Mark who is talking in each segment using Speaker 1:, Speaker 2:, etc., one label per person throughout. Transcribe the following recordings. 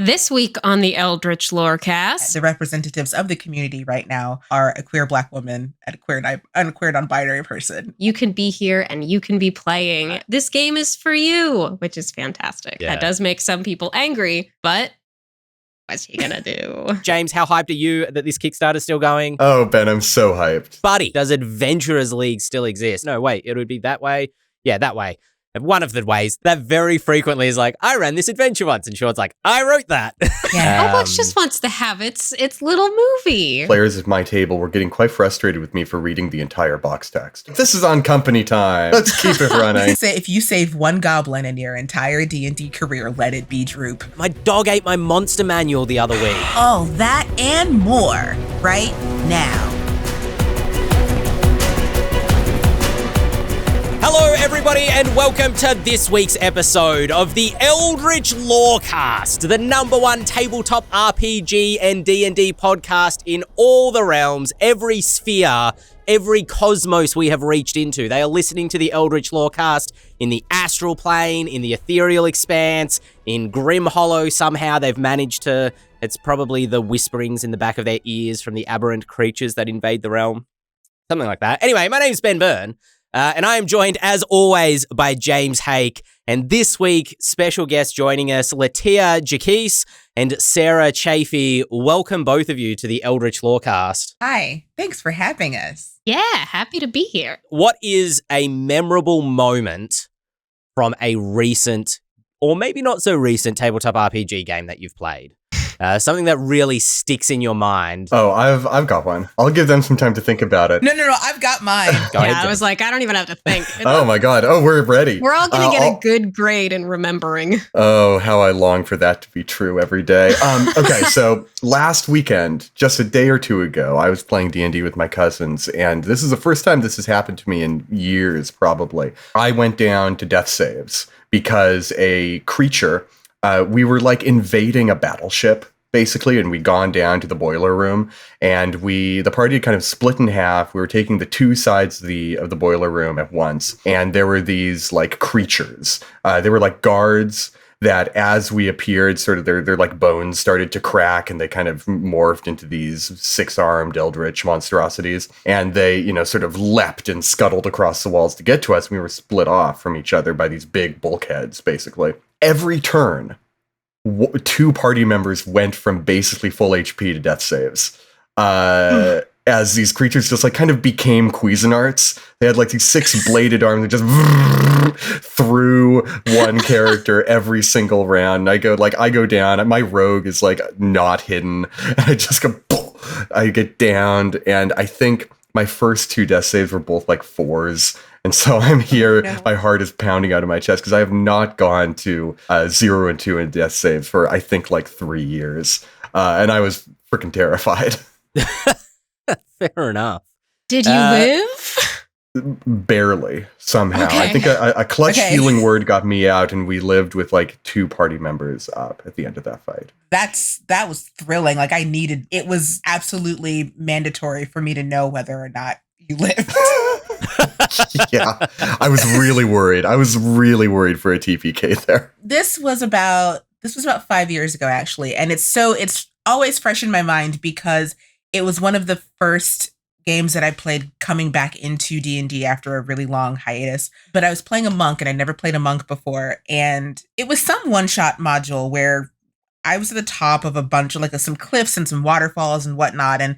Speaker 1: This week on the Eldritch Lorecast,
Speaker 2: the representatives of the community right now are a queer Black woman and a queer non-binary person.
Speaker 1: You can be here and you can be playing. This game is for you, which is fantastic.
Speaker 3: Yeah.
Speaker 1: That does make some people angry, but what's he gonna do?
Speaker 3: James, how hyped are you that this Kickstarter's still going?
Speaker 4: Oh, Ben, I'm so hyped.
Speaker 3: Buddy, does Adventurers League still exist? No, wait, it would be that way. Yeah, that way. One of the ways that very frequently is like, I ran this adventure once, and Sean's like, I wrote that.
Speaker 1: Yeah. Elbox just wants to have its little movie.
Speaker 4: Players at my table were getting quite frustrated with me for reading the entire box text. This is on company time. Let's keep it running.
Speaker 2: Say if you save one goblin in your entire D&D career, let it be Droop.
Speaker 3: My dog ate my monster manual the other week.
Speaker 2: All that and more right now.
Speaker 3: Hello, everybody, and welcome to this week's episode of the Eldritch Lorecast, the #1 tabletop RPG and D&D podcast in all the realms, every sphere, every cosmos we have reached into. They are listening to the Eldritch Lorecast in the astral plane, in the Etherial Expanse, in Grim Hollow. Somehow they've managed to, it's probably the whisperings in the back of their ears from the aberrant creatures that invade the realm. Something like that. Anyway, my name's Ben Byrne. And I am joined, as always, by James Hake. And this week, special guest joining us, LaTia, Jacquise, and Sarah Chaffee. Welcome, both of you, to the Eldritch Lorecast.
Speaker 2: Hi, thanks for having us.
Speaker 1: Yeah, happy to be here.
Speaker 3: What is a memorable moment from a recent, or maybe not so recent, tabletop RPG game that you've played? Something that really sticks in your mind.
Speaker 4: Oh, I've got one. I'll give them some time to think about it.
Speaker 2: No, I've got mine.
Speaker 3: Go ahead,
Speaker 1: I
Speaker 3: James.
Speaker 1: was like, I don't even have to think.
Speaker 4: Oh my God. Oh, we're ready.
Speaker 1: We're all going to get a good grade in remembering.
Speaker 4: Oh, how I long for that to be true every day. Okay, so last weekend, just a day or two ago, I was playing D&D with my cousins, and this is the first time this has happened to me in years, probably. I went down to death saves because a creature, we were like invading a battleship, basically, and we'd gone down to the boiler room, and the party had kind of split in half. We were taking the two sides of the boiler room at once, and there were these like creatures. They were like guards that, as we appeared, sort of their like bones started to crack, and they kind of morphed into these 6-armed eldritch monstrosities, and they, sort of leapt and scuttled across the walls to get to us. And we were split off from each other by these big bulkheads, basically. Every turn, two party members went from basically full HP to death saves. As these creatures just like kind of became Cuisinarts. They had like these 6-bladed arms that just through one character every single round. And I go down, and my rogue is like not hidden. And I just go, I get downed. And I think my first 2 death saves were both like 4s. And so I'm here, my heart is pounding out of my chest because I have not gone to 0 and 2 in death saves for, I think, like 3 years. And I was freaking terrified.
Speaker 3: Fair enough.
Speaker 1: Did you live?
Speaker 4: Barely, somehow.
Speaker 1: Okay.
Speaker 4: I think a clutch healing word got me out, and we lived with like 2 party members up at the end of that fight.
Speaker 2: That was thrilling. Like it was absolutely mandatory for me to know whether or not you lived.
Speaker 4: Yeah, I was really worried. For a TPK there.
Speaker 2: This was about 5 years ago, actually. And it's always fresh in my mind because it was one of the first games that I played coming back into D&D after a really long hiatus. But I was playing a monk, and I never played a monk before. And it was some one-shot module where I was at the top of a bunch of like some cliffs and some waterfalls and whatnot. And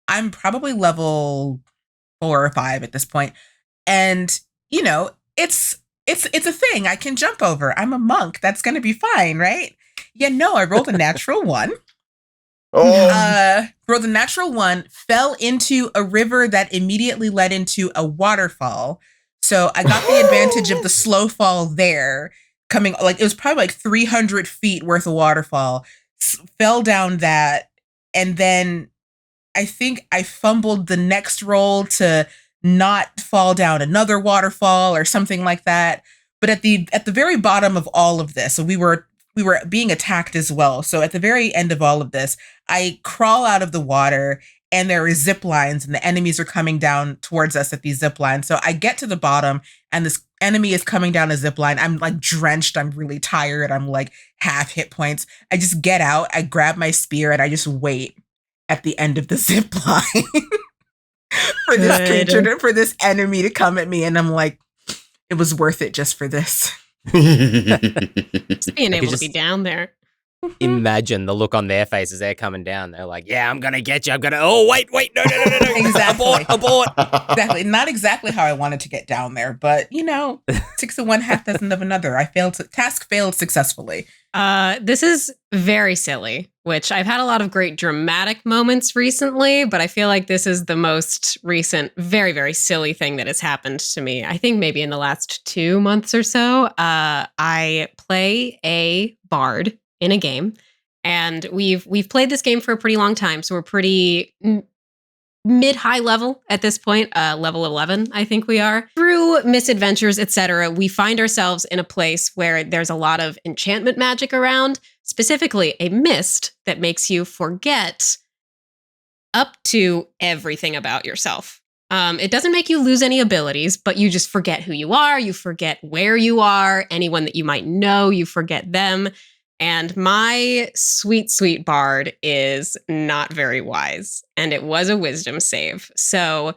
Speaker 2: I'm probably level 4 or 5 at this point. And, it's a thing I can jump over. I'm a monk. That's going to be fine, right? Yeah, no, I rolled a natural 1. Rolled a natural 1, fell into a river that immediately led into a waterfall. So I got the advantage of the slow fall there. Coming, like, it was probably like 300 feet worth of waterfall. Fell down that. And then I think I fumbled the next roll to not fall down another waterfall or something like that. But at the very bottom of all of this, so we were being attacked as well. So at the very end of all of this, I crawl out of the water and there are zip lines and the enemies are coming down towards us at these zip lines. So I get to the bottom and this enemy is coming down a zip line. I'm like drenched. I'm really tired. I'm like half hit points. I just get out. I grab my spear and I just wait at the end of the zip line for this creature, for this enemy to come at me. And I'm like, it was worth it just for this.
Speaker 1: Just being able to be down there.
Speaker 3: Imagine the look on their face as they're coming down. They're like, yeah, I'm going to get you. I'm going to, oh, wait, no.
Speaker 2: Exactly.
Speaker 3: Abort.
Speaker 2: Exactly. Not exactly how I wanted to get down there, but 6 of one, half dozen of another. Task failed successfully.
Speaker 1: This is very silly, which I've had a lot of great dramatic moments recently, but I feel like this is the most recent, very, very silly thing that has happened to me. I think maybe in the last 2 months or so. I play a bard in a game, and we've played this game for a pretty long time, so we're pretty mid-high level at this point, level 11, I think we are. Through misadventures, etc., we find ourselves in a place where there's a lot of enchantment magic around, specifically a mist that makes you forget up to everything about yourself. It doesn't make you lose any abilities, but you just forget who you are, you forget where you are, anyone that you might know, you forget them. And my sweet, sweet bard is not very wise, and it was a wisdom save. So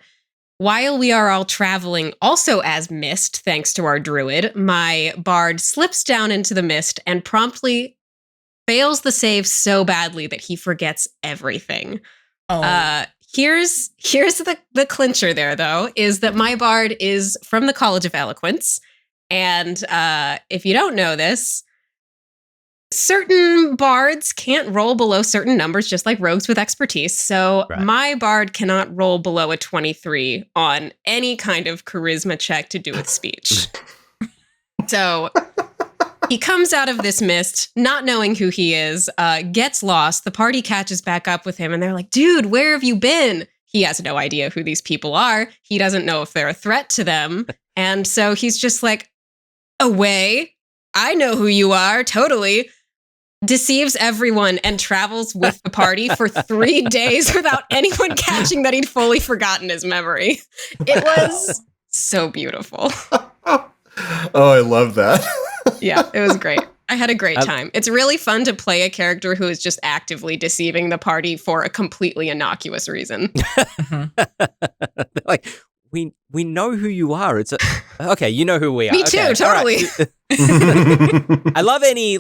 Speaker 1: while we are all traveling also as mist, thanks to our druid, my bard slips down into the mist and promptly fails the save so badly that he forgets everything.
Speaker 2: Oh.
Speaker 1: Here's the clincher there, though, is that my bard is from the College of Eloquence. And if you don't know this, certain bards can't roll below certain numbers, just like rogues with expertise. So my bard cannot roll below a 23 on any kind of charisma check to do with speech. So he comes out of this mist, not knowing who he is, gets lost. The party catches back up with him and they're like, dude, where have you been? He has no idea who these people are. He doesn't know if they're a threat to them. And so he's just like, away. I know who you are, totally. Deceives everyone and travels with the party for 3 days without anyone catching that he'd fully forgotten his memory. It was so beautiful.
Speaker 4: Oh, I love that.
Speaker 1: Yeah, it was great. I had a great time. It's really fun to play a character who is just actively deceiving the party for a completely innocuous reason.
Speaker 3: Like, we know who you are. Okay, you know who we are.
Speaker 1: Me too,
Speaker 3: okay,
Speaker 1: totally.
Speaker 3: I love any,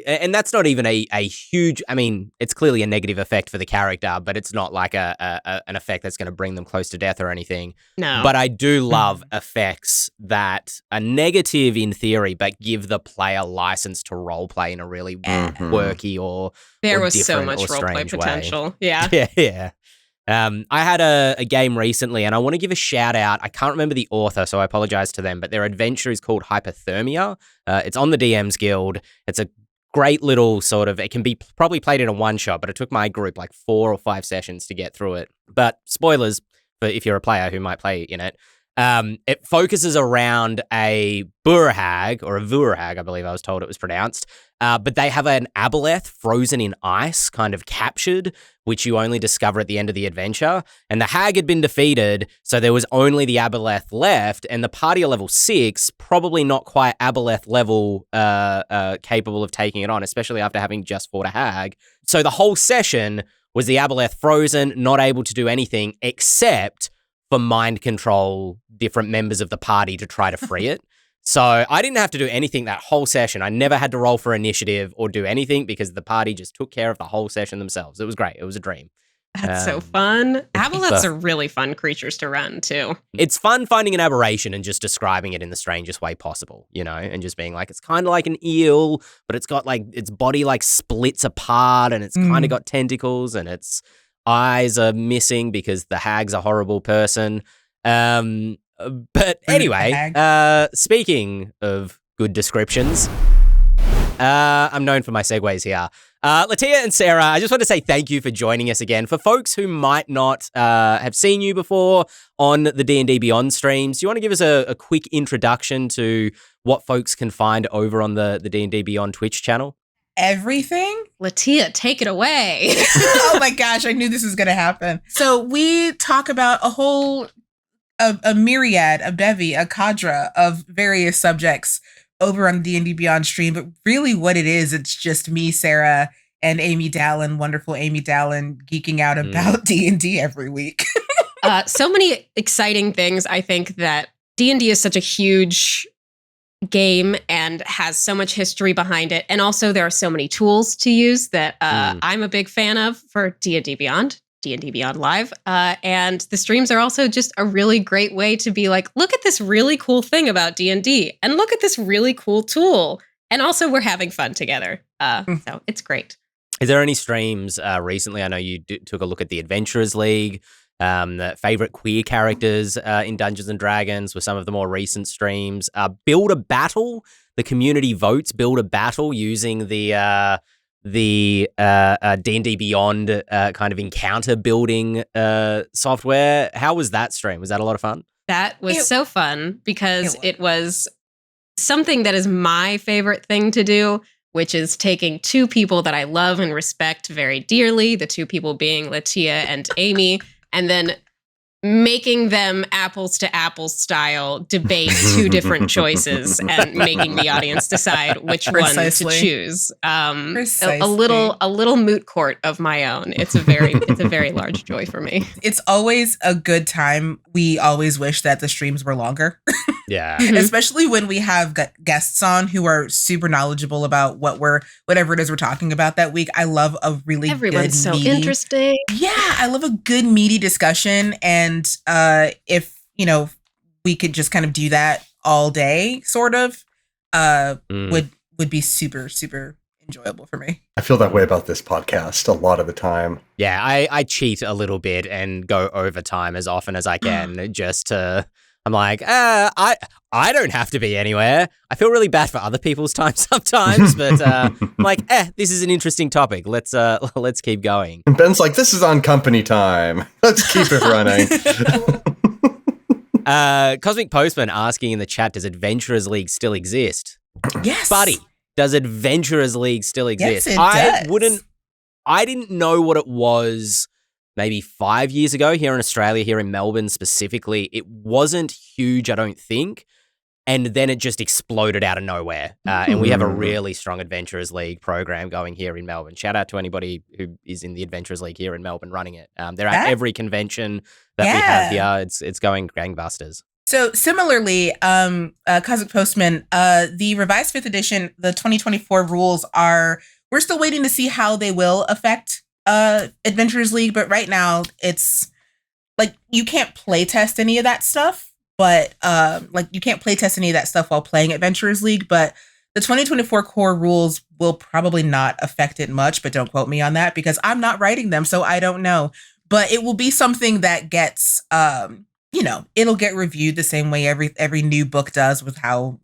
Speaker 3: and that's not even a huge, I mean, it's clearly a negative effect for the character, but it's not like an effect that's going to bring them close to death or anything.
Speaker 1: No.
Speaker 3: But I do love effects that are negative in theory, but give the player license to roleplay in a really quirky or
Speaker 1: there
Speaker 3: or
Speaker 1: was so
Speaker 3: different
Speaker 1: much
Speaker 3: or
Speaker 1: roleplay
Speaker 3: strange
Speaker 1: potential.
Speaker 3: way.
Speaker 1: Yeah.
Speaker 3: Yeah. I had a game recently, and I want to give a shout out. I can't remember the author, so I apologize to them, but their adventure is called Hypothermia. It's on the DM's Guild. It's a great little sort of, it can be probably played in a one shot, but it took my group like 4 or 5 sessions to get through it. But spoilers for if you're a player who might play in it. It focuses around a Burahag, or a Vurahag, I believe I was told it was pronounced. But they have an aboleth frozen in ice, kind of captured, which you only discover at the end of the adventure. And the hag had been defeated, so there was only the aboleth left, and the party at level 6, probably not quite aboleth level capable of taking it on, especially after having just fought a hag. So the whole session was the aboleth frozen, not able to do anything except for mind control different members of the party to try to free it. So I didn't have to do anything that whole session. I never had to roll for initiative or do anything because the party just took care of the whole session themselves. It was great. It was a dream.
Speaker 1: That's so fun. Aboleths are really fun creatures to run, too.
Speaker 3: It's fun finding an aberration and just describing it in the strangest way possible, you know, and just being like, it's kind of like an eel, but it's got like, its body like splits apart and it's kind of got tentacles and its eyes are missing because the hag's a horrible person. But anyway, speaking of good descriptions, I'm known for my segues here. LaTia and Sarah, I just want to say thank you for joining us again. For folks who might not have seen you before on the D&D Beyond streams, do you want to give us a quick introduction to what folks can find over on the D&D Beyond Twitch channel?
Speaker 2: everything.
Speaker 1: LaTia, take it away.
Speaker 2: Oh my gosh, I knew this was going to happen. So we talk about a myriad, a bevy, a cadre of various subjects over on D&D Beyond stream, but really what it is, it's just me, Sarah, and Amy Dallin, wonderful Amy Dallin, geeking out about D&D every week.
Speaker 1: So many exciting things. I think that D&D is such a huge game and has so much history behind it. And also there are so many tools to use that I'm a big fan of for D&D Beyond. D&D Beyond Live. And the streams are also just a really great way to be like, look at this really cool thing about D&D and look at this really cool tool. And also we're having fun together. So it's great.
Speaker 3: Is there any streams recently? I know you took a look at the Adventurers League, the favorite queer characters in Dungeons and Dragons with some of the more recent streams. Build a battle. The community votes build a battle using the D&D Beyond kind of encounter building software. How was that stream? Was that a lot of fun?
Speaker 1: That was so fun because it was something that is my favorite thing to do, which is taking two people that I love and respect very dearly, the two people being LaTia and Amy, and then making them apples to apples style debate two different choices and making the audience decide which one to choose. A little moot court of my own. It's a very large joy for me.
Speaker 2: It's always a good time. We always wish that the streams were longer.
Speaker 3: Yeah.
Speaker 2: Especially when we have guests on who are super knowledgeable about whatever it is we're talking about that week. I love a really
Speaker 1: Everyone's
Speaker 2: good
Speaker 1: so interesting.
Speaker 2: Yeah, I love a good meaty discussion. And if, we could just kind of do that all day, sort of, would be super, super enjoyable for me.
Speaker 4: I feel that way about this podcast a lot of the time.
Speaker 3: Yeah, I cheat a little bit and go overtime as often as I can just to... I'm like, I don't have to be anywhere. I feel really bad for other people's time sometimes, but I'm like, this is an interesting topic. Let's keep going.
Speaker 4: And Ben's like, this is on company time. Let's keep it running.
Speaker 3: Cosmic Postman asking in the chat, does Adventurers League still exist?
Speaker 2: Yes.
Speaker 3: Buddy, does Adventurers League still exist?
Speaker 2: Yes, it does.
Speaker 3: I didn't know what it was maybe 5 years ago here in Australia, here in Melbourne specifically. It wasn't huge, I don't think. And then it just exploded out of nowhere. And we have a really strong Adventurers League program going here in Melbourne. Shout out to anybody who is in the Adventurers League here in Melbourne running it. They're at every convention that we have here. It's going gangbusters.
Speaker 2: So similarly, Cosmic Postman, the revised 5th edition, the 2024 rules we're still waiting to see how they will affect Adventurers League, but right now it's like you can't play test any of that stuff, but you can't play test any of that stuff while playing Adventurers League, but the 2024 core rules will probably not affect it much, but don't quote me on that because I'm not writing them, so I don't know. But it will be something that gets it'll get reviewed the same way every new book does with how,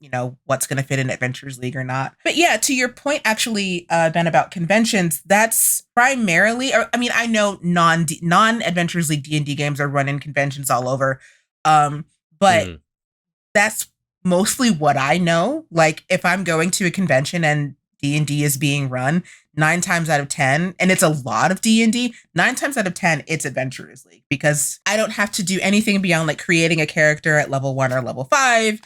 Speaker 2: what's going to fit in Adventurers League or not. But yeah, to your point, actually, Ben, about conventions, that's primarily, I know non-Adventurers League D&D games are run in conventions all over. But that's mostly what I know. Like if I'm going to a convention and D&D is being run 9 times out of 10, and it's a lot of D&D, 9 times out of 10, it's Adventurers League because I don't have to do anything beyond like creating a character at level 1 or level 5,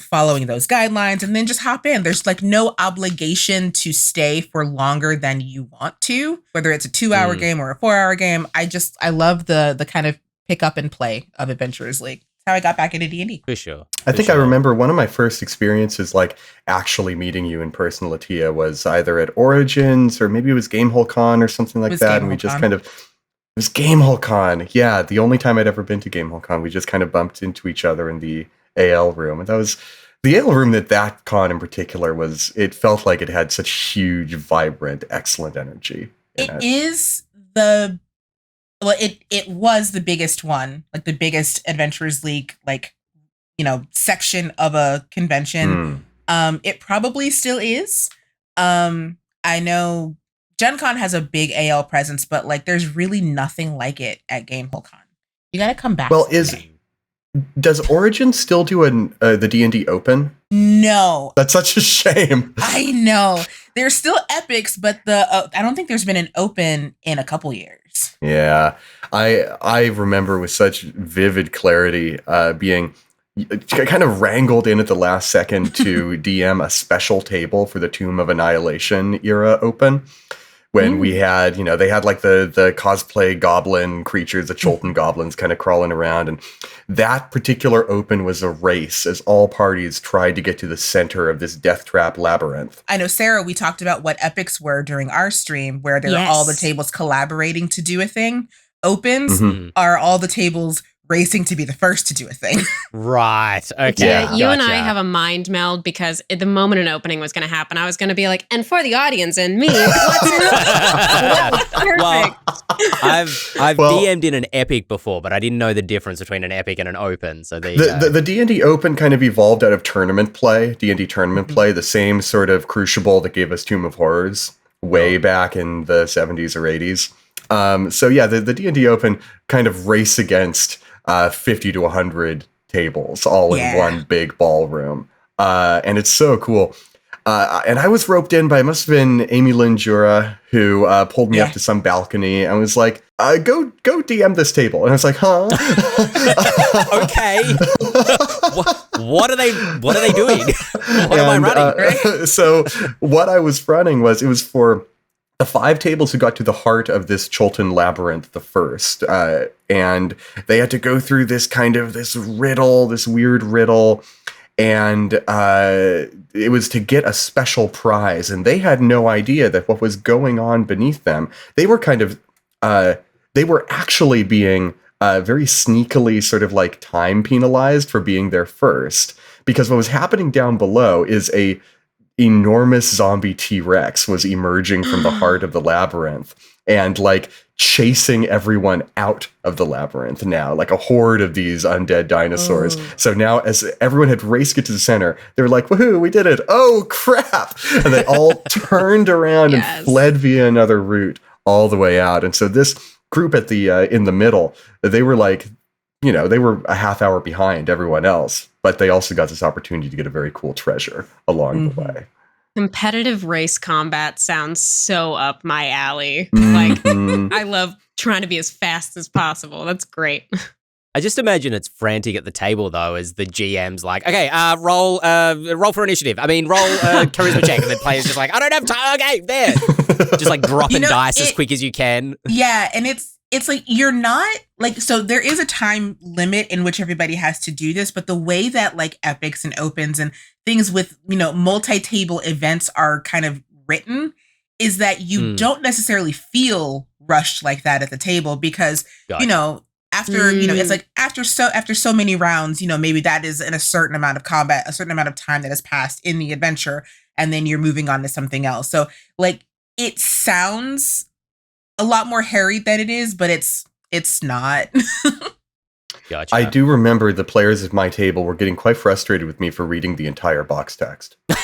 Speaker 2: following those guidelines, and then just hop in. There's like no obligation to stay for longer than you want to, whether it's a 2-hour game or a 4-hour game. I love the kind of pick up and play of Adventurers League. How I got back into D&D.
Speaker 3: For sure.
Speaker 4: I think I remember one of my first experiences, like actually meeting you in person, LaTia, was either at Origins or maybe it was Gamehole Con or something like that. And we just it was Gamehole Con. Yeah, the only time I'd ever been to Gamehole Con, we just kind of bumped into each other in the AL room. And that was the AL room that con in particular it felt like it had such huge, vibrant, excellent energy.
Speaker 2: It was the biggest one, like the biggest Adventurers League, section of a convention. It probably still is. I know Gen Con has a big AL presence, but there's really nothing like it at Gamehole Con. You got to come back.
Speaker 4: Well, does Origin still do the D&D Open?
Speaker 2: No.
Speaker 4: That's such a shame.
Speaker 2: I know. There's still epics, but I don't think there's been an open in a couple years.
Speaker 4: Yeah, I remember with such vivid clarity being kind of wrangled in at the last second to DM a special table for the Tomb of Annihilation era open. When we had, they had like the cosplay goblin creatures, the Cholton goblins kind of crawling around. And that particular open was a race as all parties tried to get to the center of this death trap labyrinth.
Speaker 2: I know, Sarah, we talked about what epics were during our stream, where there are all the tables collaborating to do a thing. Opens are all the tables racing to be the first to do a thing.
Speaker 3: Right. Okay.
Speaker 1: Yeah, you and I have a mind meld because at the moment an opening was going to happen, I was going to be like, and for the audience and me, what's perfect.
Speaker 3: Well, I've DM'd in an epic before, but I didn't know the difference between an epic and an open. So
Speaker 4: the D&D Open kind of evolved out of tournament play, D&D tournament play, the same sort of crucible that gave us Tomb of Horrors way back in the 70s or 80s. So yeah, the D&D Open kind of race against 50 to 100 tables all in one big ballroom. And it's so cool. And I was roped in by, it must have been Amy Lynn Jura, who pulled me up to some balcony and was like, go DM this table. And I was like, huh?
Speaker 3: Okay. What are they doing? What am I running?
Speaker 4: So what I was running was, it was for the 5 tables who got to the heart of this Cholton labyrinth the first, and they had to go through this weird riddle, and it was to get a special prize, and they had no idea that what was going on beneath them. They were they were actually being very sneakily sort of like time penalized for being there first, because what was happening down below is a enormous zombie T-Rex was emerging from the heart of the labyrinth and like chasing everyone out of the labyrinth now, like a horde of these undead dinosaurs. So now as everyone had raced to get to the center, they were like, woohoo, we did it. Oh crap. And they all turned around and fled via another route all the way out. And so this group at the in the middle, they were like, they were a half hour behind everyone else, but they also got this opportunity to get a very cool treasure along the way.
Speaker 1: Competitive race combat sounds so up my alley. Like, I love trying to be as fast as possible. That's great.
Speaker 3: I just imagine it's frantic at the table, though, as the GM's like, okay, roll for initiative. I mean, roll charisma check. And the player's just like, I don't have time. Okay, there. Just like dropping dice as quick as you can.
Speaker 2: Yeah, and it's like, you're not like, so there is a time limit in which everybody has to do this, but the way that like epics and opens and things with, multi-table events are kind of written is that you don't necessarily feel rushed like that at the table because, after, it's like after so many rounds, maybe that is in a certain amount of combat, a certain amount of time that has passed in the adventure, and then you're moving on to something else. So like, it sounds a lot more harried than it is, but it's not.
Speaker 3: Gotcha.
Speaker 4: I do remember the players at my table were getting quite frustrated with me for reading the entire box text.
Speaker 1: What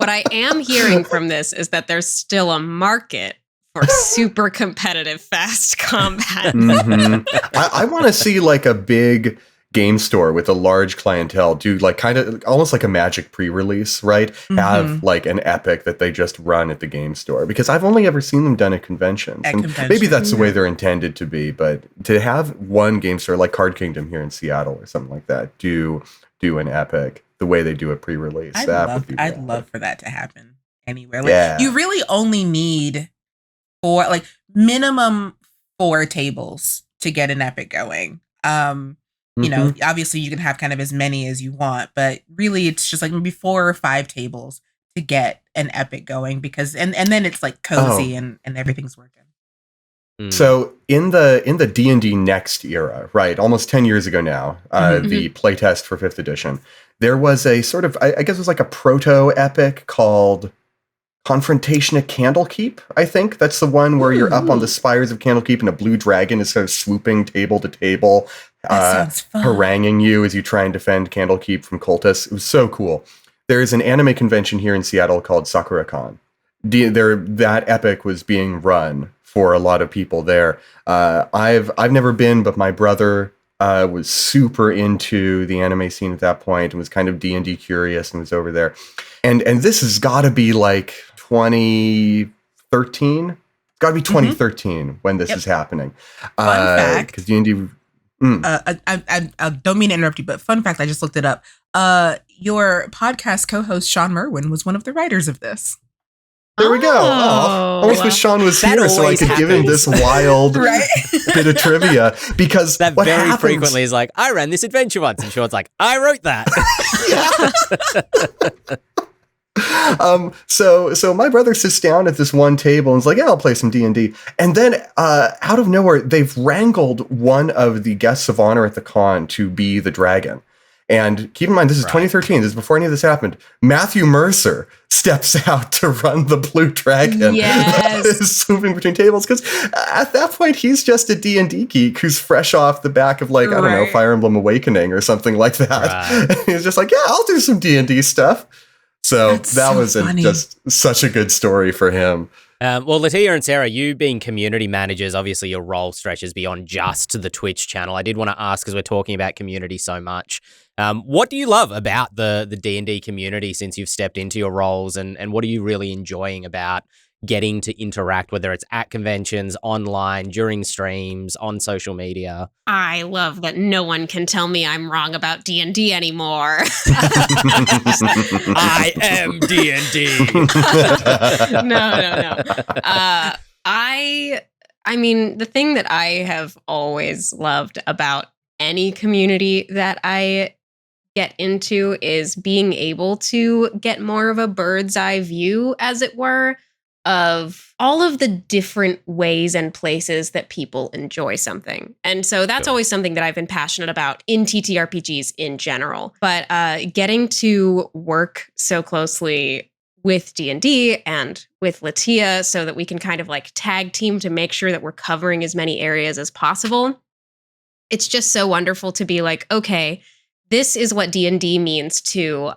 Speaker 1: I am hearing from this is that there's still a market for super competitive fast combat.
Speaker 4: I want to see like a big game store with a large clientele do like kind of almost like a Magic pre-release, right? Have like an epic that they just run at the game store, because I've only ever seen them done at conventions. Maybe that's the way they're intended to be, but to have one game store like Card Kingdom here in Seattle or something like that do an epic the way they do a pre-release, I'd
Speaker 2: love for that to happen anywhere. Like, you really only need minimum 4 tables to get an epic going. Obviously you can have kind of as many as you want, but really it's just like maybe 4 or 5 tables to get an epic going, because and then it's like cozy and everything's working.
Speaker 4: So in the D&D Next era, right, almost 10 years ago now, the playtest for 5th edition, there was a sort of, I guess it was like a proto-epic called Confrontation at Candlekeep, I think. That's the one where you're up on the spires of Candlekeep and a blue dragon is sort of swooping table to table, haranguing you as you try and defend Candlekeep from cultists. It was so cool. There is an anime convention here in Seattle called SakuraCon. That epic was being run for a lot of people there. I've never been, but my brother was super into the anime scene at that point and was kind of D&D curious and was over there. And this has got to be like 2013. It's got to be 2013 when this is happening.
Speaker 2: Fun fact.
Speaker 4: Because D&D...
Speaker 2: I don't mean to interrupt you, but fun fact, I just looked it up. Your podcast co-host, Sean Merwin, was one of the writers of this.
Speaker 4: There we go. Oh, I almost wish Sean was here so I could give him this wild bit of trivia. Because
Speaker 3: that
Speaker 4: what
Speaker 3: very
Speaker 4: happens,
Speaker 3: frequently is like, I ran this adventure once. And Sean's like, I wrote that.
Speaker 4: So my brother sits down at this one table and is like, yeah, I'll play some D&D. And then out of nowhere, they've wrangled one of the guests of honor at the con to be the dragon. And keep in mind, this is 2013. This is before any of this happened. Matthew Mercer steps out to run the blue dragon that is swooping between tables. Because at that point, he's just a D&D geek who's fresh off the back of, like, I don't know, Fire Emblem Awakening or something like that. Right. And he's just like, yeah, I'll do some D&D stuff. So that was just such a good story for him.
Speaker 3: Well, LaTia and Sarah, you being community managers, obviously your role stretches beyond just the Twitch channel. I did want to ask, because we're talking about community so much, what do you love about the D&D community since you've stepped into your roles, and what are you really enjoying about getting to interact, whether it's at conventions, online, during streams, on social media?
Speaker 1: I love that no one can tell me I'm wrong about D&D anymore.
Speaker 3: I am D&D.
Speaker 1: No. I mean, the thing that I have always loved about any community that I get into is being able to get more of a bird's eye view, as it were, of all of the different ways and places that people enjoy something. And so that's always something that I've been passionate about in TTRPGs in general. But getting to work so closely with D&D and with LaTia so that we can kind of like tag team to make sure that we're covering as many areas as possible. It's just so wonderful to be like, okay, this is what D&D means to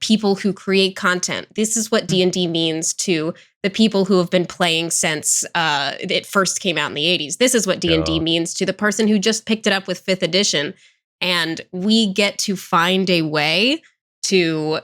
Speaker 1: people who create content. This is what D&D means to the people who have been playing since it first came out in the 80s. This is what D&D means to the person who just picked it up with 5th edition. And we get to find a way to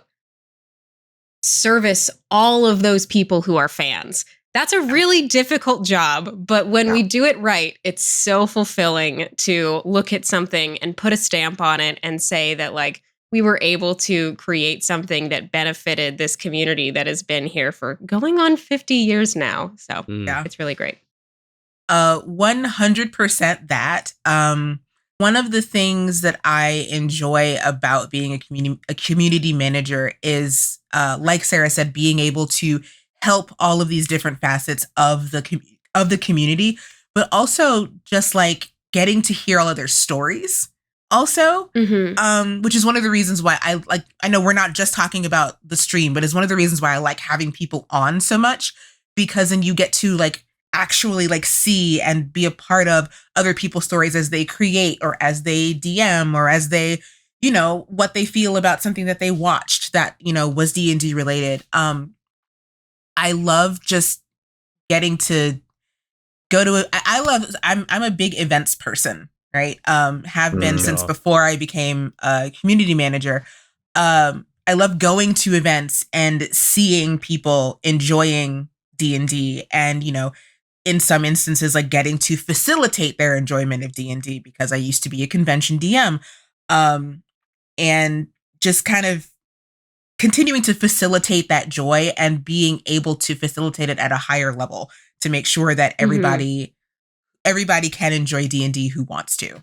Speaker 1: service all of those people who are fans. That's a really difficult job, but when we do it right, it's so fulfilling to look at something and put a stamp on it and say that, like, we were able to create something that benefited this community that has been here for going on 50 years now. So it's really great.
Speaker 2: 100% that. One of the things that I enjoy about being a community manager is, like Sarah said, being able to help all of these different facets of the community, but also just like getting to hear all of their stories also, which is one of the reasons why I know we're not just talking about the stream, but it's one of the reasons why I like having people on so much, because then you get to like actually like see and be a part of other people's stories as they create or as they DM or as they, you know, what they feel about something that they watched that, you know, was D&D related. I love just getting to go to I'm a big events person, right? Have been since before I became a community manager. I love going to events and seeing people enjoying D&D and, you know, in some instances, like getting to facilitate their enjoyment of D&D because I used to be a convention DM. And just kind of continuing to facilitate that joy and being able to facilitate it at a higher level to make sure that everybody can enjoy D&D who wants to.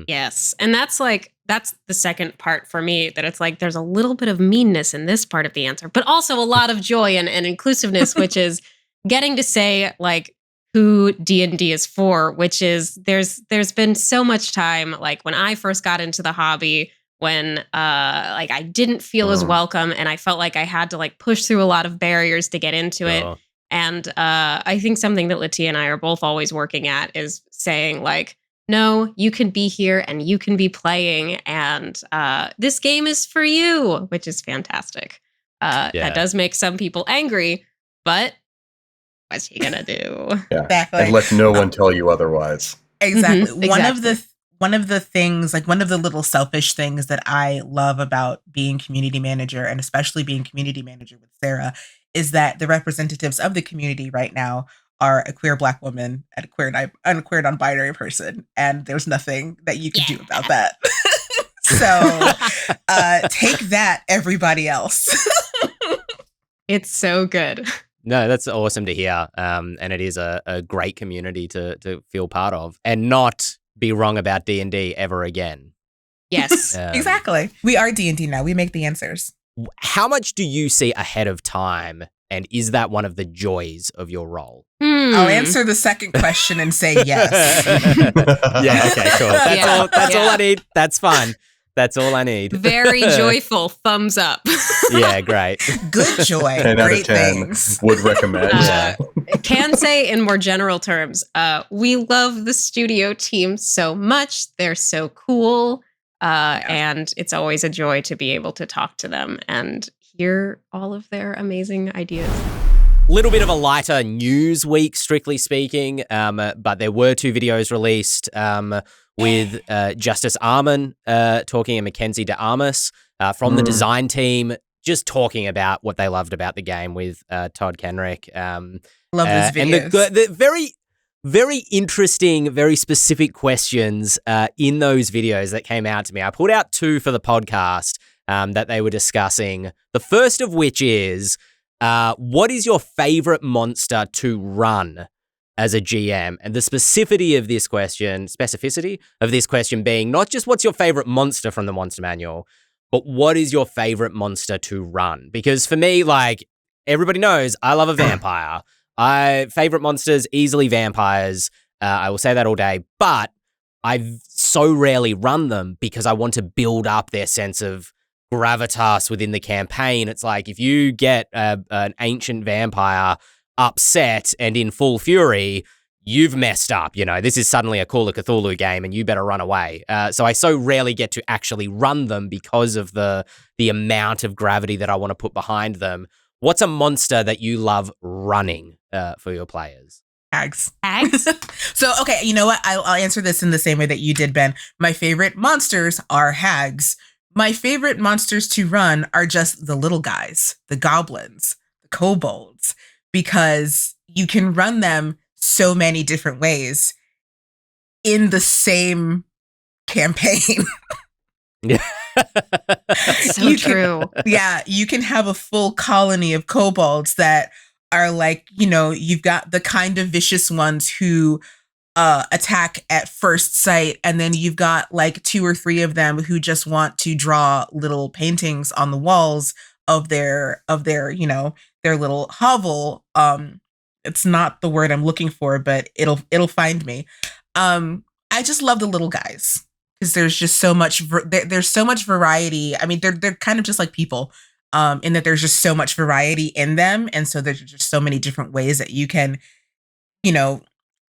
Speaker 1: Yes. And that's the second part for me, that it's like there's a little bit of meanness in this part of the answer, but also a lot of joy and inclusiveness, which is getting to say like who D&D is for, which is there's been so much time, like when I first got into the hobby, when like I didn't feel as welcome and I felt like I had to like push through a lot of barriers to get into it. And I think something that LaTia and I are both always working at is saying like, no, you can be here and you can be playing and this game is for you, which is fantastic. That does make some people angry, but what's he gonna do?
Speaker 4: Yeah. Exactly. And let no one tell you otherwise.
Speaker 2: Exactly. one of the things, like one of the little selfish things that I love about being community manager, and especially being community manager with Sarah, is that the representatives of the community right now are a queer Black woman and a queer non-binary person, and there's nothing that you can do about that. So take that, everybody else.
Speaker 1: It's so good.
Speaker 3: No, that's awesome to hear. And it is a great community to feel part of and not be wrong about D&D ever again.
Speaker 1: Yes.
Speaker 2: Exactly. We are D&D now. We make the answers.
Speaker 3: How much do you see ahead of time? And is that one of the joys of your role?
Speaker 2: I'll answer the second question and say yes.
Speaker 3: Yeah, okay, cool. That's all I need. That's fine. That's all I need.
Speaker 1: Very joyful. Thumbs up.
Speaker 3: Yeah, great.
Speaker 2: Good joy.
Speaker 4: 10 out of
Speaker 2: Great
Speaker 4: 10
Speaker 2: things.
Speaker 4: would recommend.
Speaker 1: Can say in more general terms, we love the studio team so much. They're so cool. And it's always a joy to be able to talk to them and hear all of their amazing ideas.
Speaker 3: Little bit of a lighter news week, strictly speaking, but there were 2 videos released with Justice Arman talking and Mackenzie de Armas from the design team, just talking about what they loved about the game with Todd Kenrick.
Speaker 2: Love those videos.
Speaker 3: And the very, very interesting, very specific questions in those videos that came out to me. I pulled out 2 for the podcast that they were discussing. The first of which is, what is your favorite monster to run as a GM? And the specificity of this question being not just what's your favorite monster from the monster manual, but what is your favorite monster to run? Because for me, like, everybody knows I love a vampire. Favorite monsters, easily vampires. I will say that all day, but I so rarely run them because I want to build up their sense of gravitas within the campaign. It's like if you get an ancient vampire upset and in full fury, you've messed up. You know, this is suddenly a Call of Cthulhu game and you better run away. So I so rarely get to actually run them because of the amount of gravity that I want to put behind them. What's a monster that you love running for your players?
Speaker 2: Hags.
Speaker 1: So,
Speaker 2: okay, you know what? I'll answer this in the same way that you did, Ben. My favorite monsters are hags. My favorite monsters to run are just the little guys, the goblins, the kobolds, because you can run them so many different ways in the same campaign.
Speaker 3: Yeah.
Speaker 1: So true.
Speaker 2: Yeah, you can have a full colony of kobolds that are like, you know, you've got the kind of vicious ones who attack at first sight, and then you've got like 2 or 3 of them who just want to draw little paintings on the walls of their you know, their little hovel. It's not the word I'm looking for, but it'll find me. I just love the little guys because there's just so much there's so much variety. I mean, they're kind of just like people, in that there's just so much variety in them, and so there's just so many different ways that you can, you know,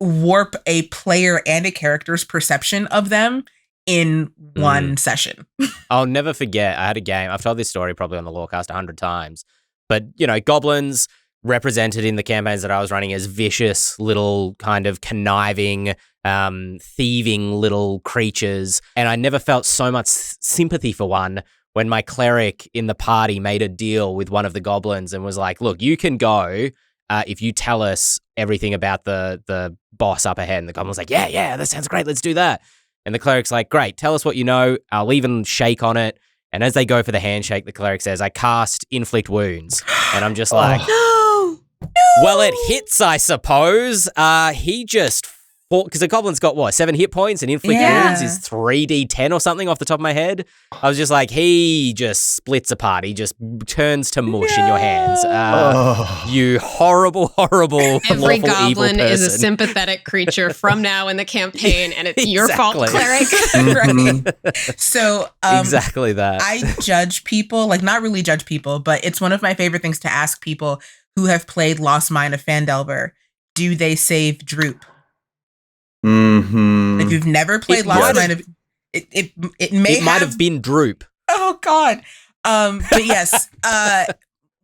Speaker 2: warp a player and a character's perception of them in one session.
Speaker 3: I'll never forget, I had a game, I've told this story probably on the Lorecast 100 times, but, you know, goblins represented in the campaigns that I was running as vicious little kind of conniving, thieving little creatures. And I never felt so much sympathy for one when my cleric in the party made a deal with one of the goblins and was like, look, you can go if you tell us everything about the boss up ahead. And the goblin's like, yeah, that sounds great. Let's do that. And the cleric's like, great, tell us what you know. I'll even shake on it. And as they go for the handshake, the cleric says, I cast Inflict Wounds. And I'm just like,
Speaker 2: No.
Speaker 3: Well, it hits, I suppose. He just fought, because the goblin's got, 7 hit points, and Inflict Wounds is 3d10 or something off the top of my head. I was just like, he just splits apart. He just turns to mush in your hands. You horrible, horrible,
Speaker 1: every
Speaker 3: lawful evil
Speaker 1: goblin is a
Speaker 3: person.
Speaker 1: sympathetic creature from now in the campaign, and it's your fault, cleric.
Speaker 2: Right. So
Speaker 3: Exactly that.
Speaker 2: I judge people, like not really judge people, but it's one of my favorite things to ask people who have played Lost Mine of Phandelver. Do they save Droop?
Speaker 4: Mm-hmm.
Speaker 2: If you've never played Lost Mine of it
Speaker 3: might have been Droop.
Speaker 2: Oh God. But yes,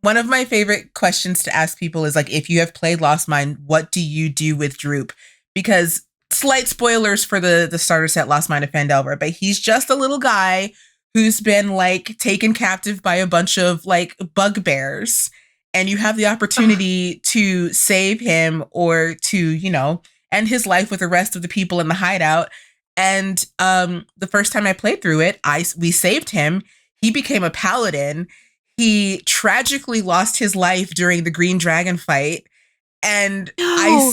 Speaker 2: one of my favorite questions to ask people is like, if you have played Lost Mine, what do you do with Droop? Because slight spoilers for the starter set Lost Mine of Phandelver, but he's just a little guy who's been like taken captive by a bunch of like bugbears, and you have the opportunity to save him or to, you know, end his life with the rest of the people in the hideout. And the first time I played through it, we saved him. He became a paladin. He tragically lost his life during the Green Dragon fight. And I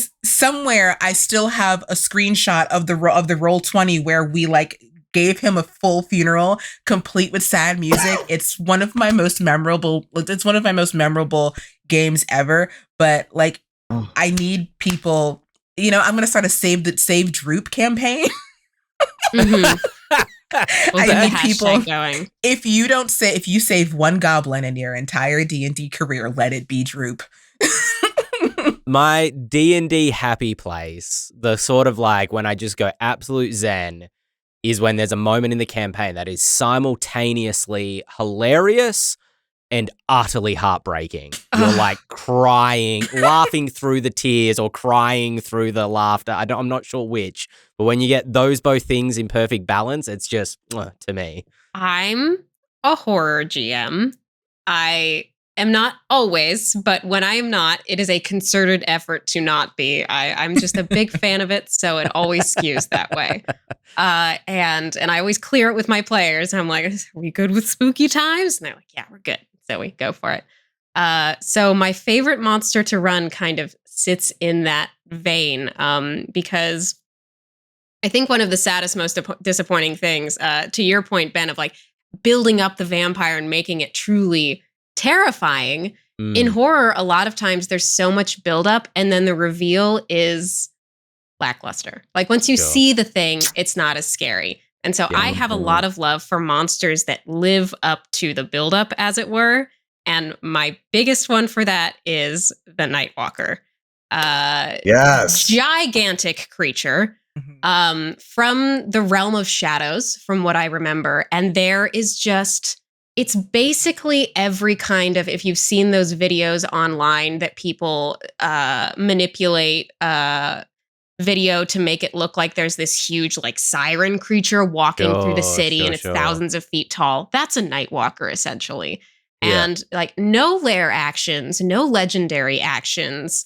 Speaker 2: still have a screenshot of the Roll20 where we like gave him a full funeral, complete with sad music. It's one of my most memorable. It's one of my most memorable games ever. But like, I need people. You know, I'm gonna start a Save Droop campaign.
Speaker 1: Mm-hmm.
Speaker 2: I need people
Speaker 1: going.
Speaker 2: If you save one goblin in your entire D&D career, let it be Droop.
Speaker 3: My D&D happy place, the sort of like when I just go absolute zen, is when there's a moment in the campaign that is simultaneously hilarious and utterly heartbreaking. You're like crying, laughing through the tears or crying through the laughter. I'm not sure which, but when you get those both things in perfect balance, it's just to me.
Speaker 1: I'm a horror GM. I am not always, but when I am not, it is a concerted effort to not be. I'm just a big fan of it, so it always skews that way. And I always clear it with my players. I'm like, are we good with spooky times? And they're like, yeah, we're good. So we go for it. So my favorite monster to run kind of sits in that vein because I think one of the saddest, most disappointing things, to your point, Ben, of like building up the vampire and making it truly terrifying. In horror, a lot of times there's so much buildup and then the reveal is lackluster. Like once you see the thing, it's not as scary. And so I have a lot of love for monsters that live up to the buildup, as it were. And my biggest one for that is the Nightwalker.
Speaker 4: Yes.
Speaker 1: Gigantic creature from the realm of shadows, from what I remember. And there is just, it's basically every kind of, if you've seen those videos online that people manipulate video to make it look like there's this huge like siren creature walking through the city and it's thousands of feet tall. That's a Nightwalker essentially. And like no lair actions, no legendary actions,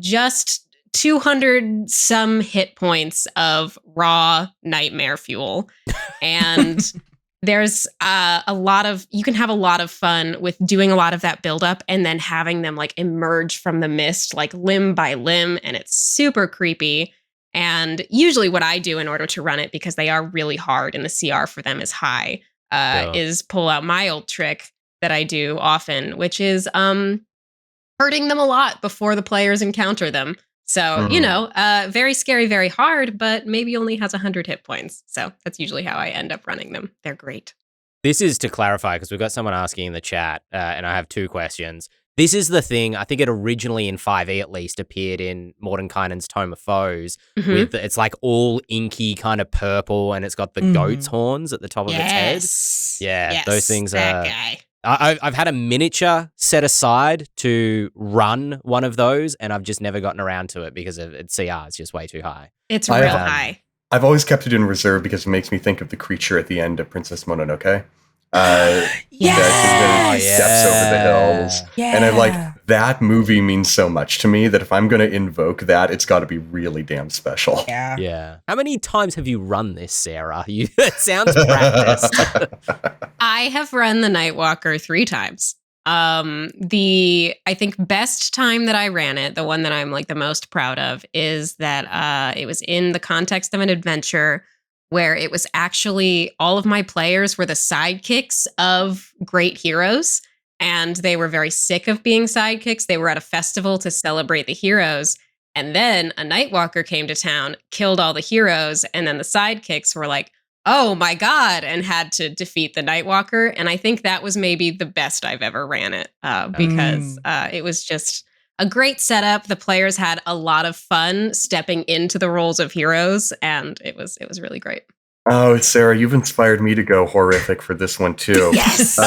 Speaker 1: just 200 some hit points of raw nightmare fuel. And there's you can have a lot of fun with doing a lot of that buildup and then having them like emerge from the mist, like limb by limb. And it's super creepy. And usually what I do in order to run it, because they are really hard and the CR for them is high, is pull out my old trick that I do often, which is hurting them a lot before the players encounter them. So, you know, very scary, very hard, but maybe only has 100 hit points. So that's usually how I end up running them. They're great.
Speaker 3: This is to clarify, because we've got someone asking in the chat, and I have two questions. This is the thing, I think it originally in 5e at least appeared in Mordenkainen's Tome of Foes. With it's like all inky kind of purple, and it's got the goat's horns at the top of its head. Yeah, yes, those things
Speaker 1: that
Speaker 3: are...
Speaker 1: guy.
Speaker 3: I've had a miniature set aside to run one of those, and I've just never gotten around to it because its CR is just way too high.
Speaker 1: It's real high.
Speaker 4: I've always kept it in reserve because it makes me think of the creature at the end of Princess Mononoke. That steps over the hills. Yeah. And I like that movie means so much to me that if I'm going to invoke that, it's got to be really damn special.
Speaker 3: Yeah. How many times have you run this, Sarah? It sounds practiced.
Speaker 1: I have run the Nightwalker 3 times. The I think best time that I ran it, the one that I'm like the most proud of, is that it was in the context of an adventure where it was actually all of my players were the sidekicks of great heroes, and they were very sick of being sidekicks. They were at a festival to celebrate the heroes, and then a Nightwalker came to town, killed all the heroes, and then the sidekicks were like, oh my God, and had to defeat the Nightwalker. And I think that was maybe the best I've ever ran it because it was just a great setup. The players had a lot of fun stepping into the roles of heroes, and it was really great.
Speaker 4: Oh, Sarah, you've inspired me to go horrific for this one too.
Speaker 2: Yes.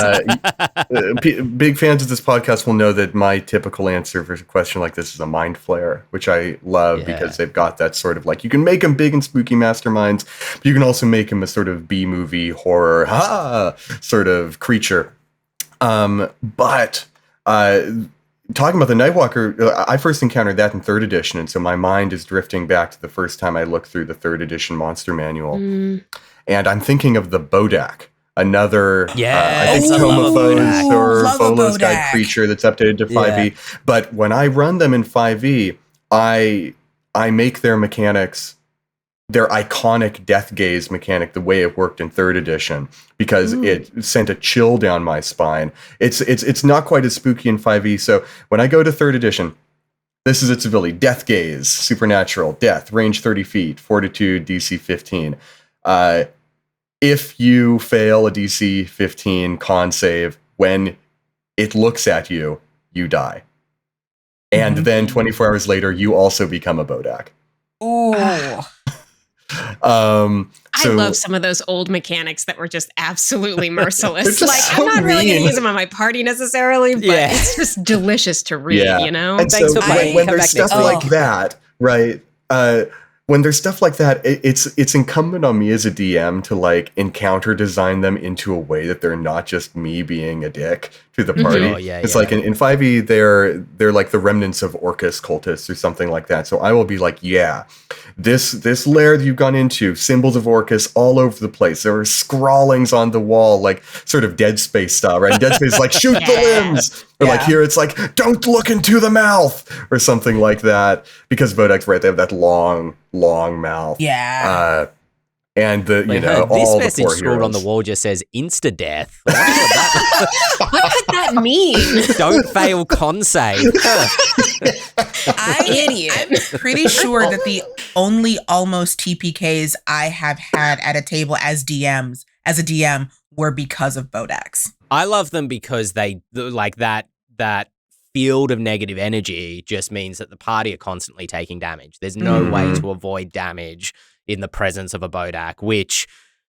Speaker 4: Big fans of this podcast will know that my typical answer for a question like this is a mind flare, which I love because they've got that sort of like, you can make them big and spooky masterminds, but you can also make them a sort of B-movie horror sort of creature. But talking about the Nightwalker, I first encountered that in 3rd edition, and so my mind is drifting back to the first time I looked through the 3rd edition monster manual. And I'm thinking of the Bodak, another, I think, Tomophos or Volo's Guide creature that's updated to 5e. Yeah. But when I run them in 5e, I make their mechanics, their iconic Death Gaze mechanic, the way it worked in 3rd edition, because it sent a chill down my spine. It's not quite as spooky in 5e. So when I go to 3rd edition, this is its ability: Death Gaze, supernatural, death, range 30 feet, fortitude, DC 15. If you fail a DC 15 con save when it looks at you, you die. And then 24 hours later, you also become a Bodak.
Speaker 2: Oh.
Speaker 1: I love some of those old mechanics that were just absolutely merciless. Like, so I'm not really going to use them on my party necessarily, but it's just delicious to read, you know?
Speaker 4: And
Speaker 3: thanks
Speaker 4: so
Speaker 3: for playing.
Speaker 4: When there's stuff like that, right? When there's stuff like that, it's incumbent on me as a DM to like encounter design them into a way that they're not just me being a dick to the party. It's like in 5e, they're like the remnants of Orcus cultists or something like that. So I will be like, this lair that you've gone into, symbols of Orcus all over the place. There are scrawlings on the wall, like sort of Dead Space style, right? Dead Space is like, shoot the limbs. Or like here, it's like, don't look into the mouth or something like that. Because Bodaks, right, they have that long mouth.
Speaker 2: Yeah.
Speaker 4: And the,
Speaker 3: this
Speaker 4: all
Speaker 3: message
Speaker 4: the poor
Speaker 3: scrawled
Speaker 4: heroes.
Speaker 3: on the wall just says insta-death.
Speaker 1: What could that mean?
Speaker 3: Don't fail con save.
Speaker 2: I'm pretty sure that the only almost TPKs I have had at a table as a DM, were because of Bodaks.
Speaker 3: I love them because they like that field of negative energy just means that the party are constantly taking damage. There's no way to avoid damage in the presence of a Bodak, which,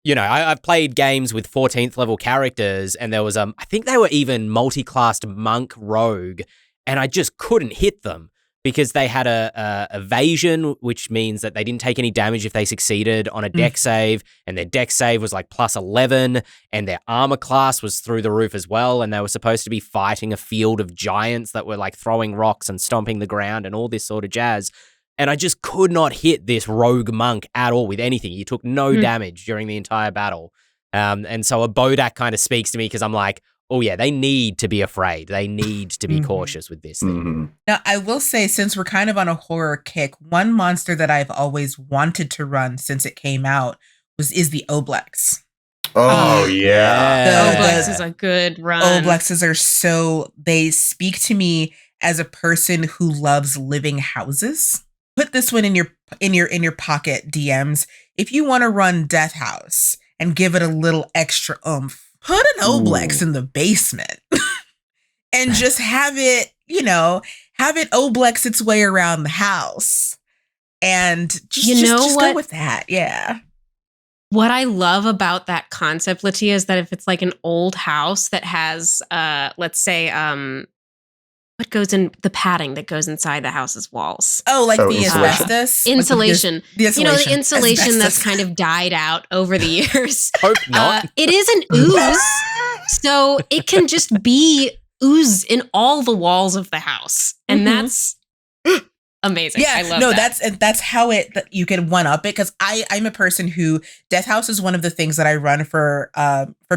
Speaker 3: I've played games with 14th level characters, and there was I think they were even multi-classed monk rogue, and I just couldn't hit them because they had a evasion, which means that they didn't take any damage if they succeeded on a deck save, and their deck save was like plus 11, and their armor class was through the roof as well, and they were supposed to be fighting a field of giants that were like throwing rocks and stomping the ground and all this sort of jazz. And I just could not hit this rogue monk at all with anything. He took no damage during the entire battle. And so a Bodak kind of speaks to me because I'm like, oh yeah, they need to be afraid. They need to be cautious with this thing.
Speaker 2: Now, I will say, since we're kind of on a horror kick, one monster that I've always wanted to run since it came out is the Oblex.
Speaker 4: Oh, yeah.
Speaker 1: The Oblex is a good run.
Speaker 2: Oblexes are they speak to me as a person who loves living houses. Put this one in your pocket, DMs. If you want to run Death House and give it a little extra oomph, put an Oblex in the basement and just have it Oblex its way around the house. And just go with that. Yeah.
Speaker 1: What I love about that concept, LaTia, is that if it's like an old house that has, let's say, what goes in the padding that goes inside the house's walls?
Speaker 2: Oh, like the asbestos?
Speaker 1: Insulation.
Speaker 2: The insulation.
Speaker 1: The insulation
Speaker 2: asbestos.
Speaker 1: That's kind of died out over the years.
Speaker 3: Hope not.
Speaker 1: It is an ooze. So it can just be ooze in all the walls of the house. And that's amazing.
Speaker 2: Yeah,
Speaker 1: I love that.
Speaker 2: That's how you can one up it, because I'm a person who Death House is one of the things that I run for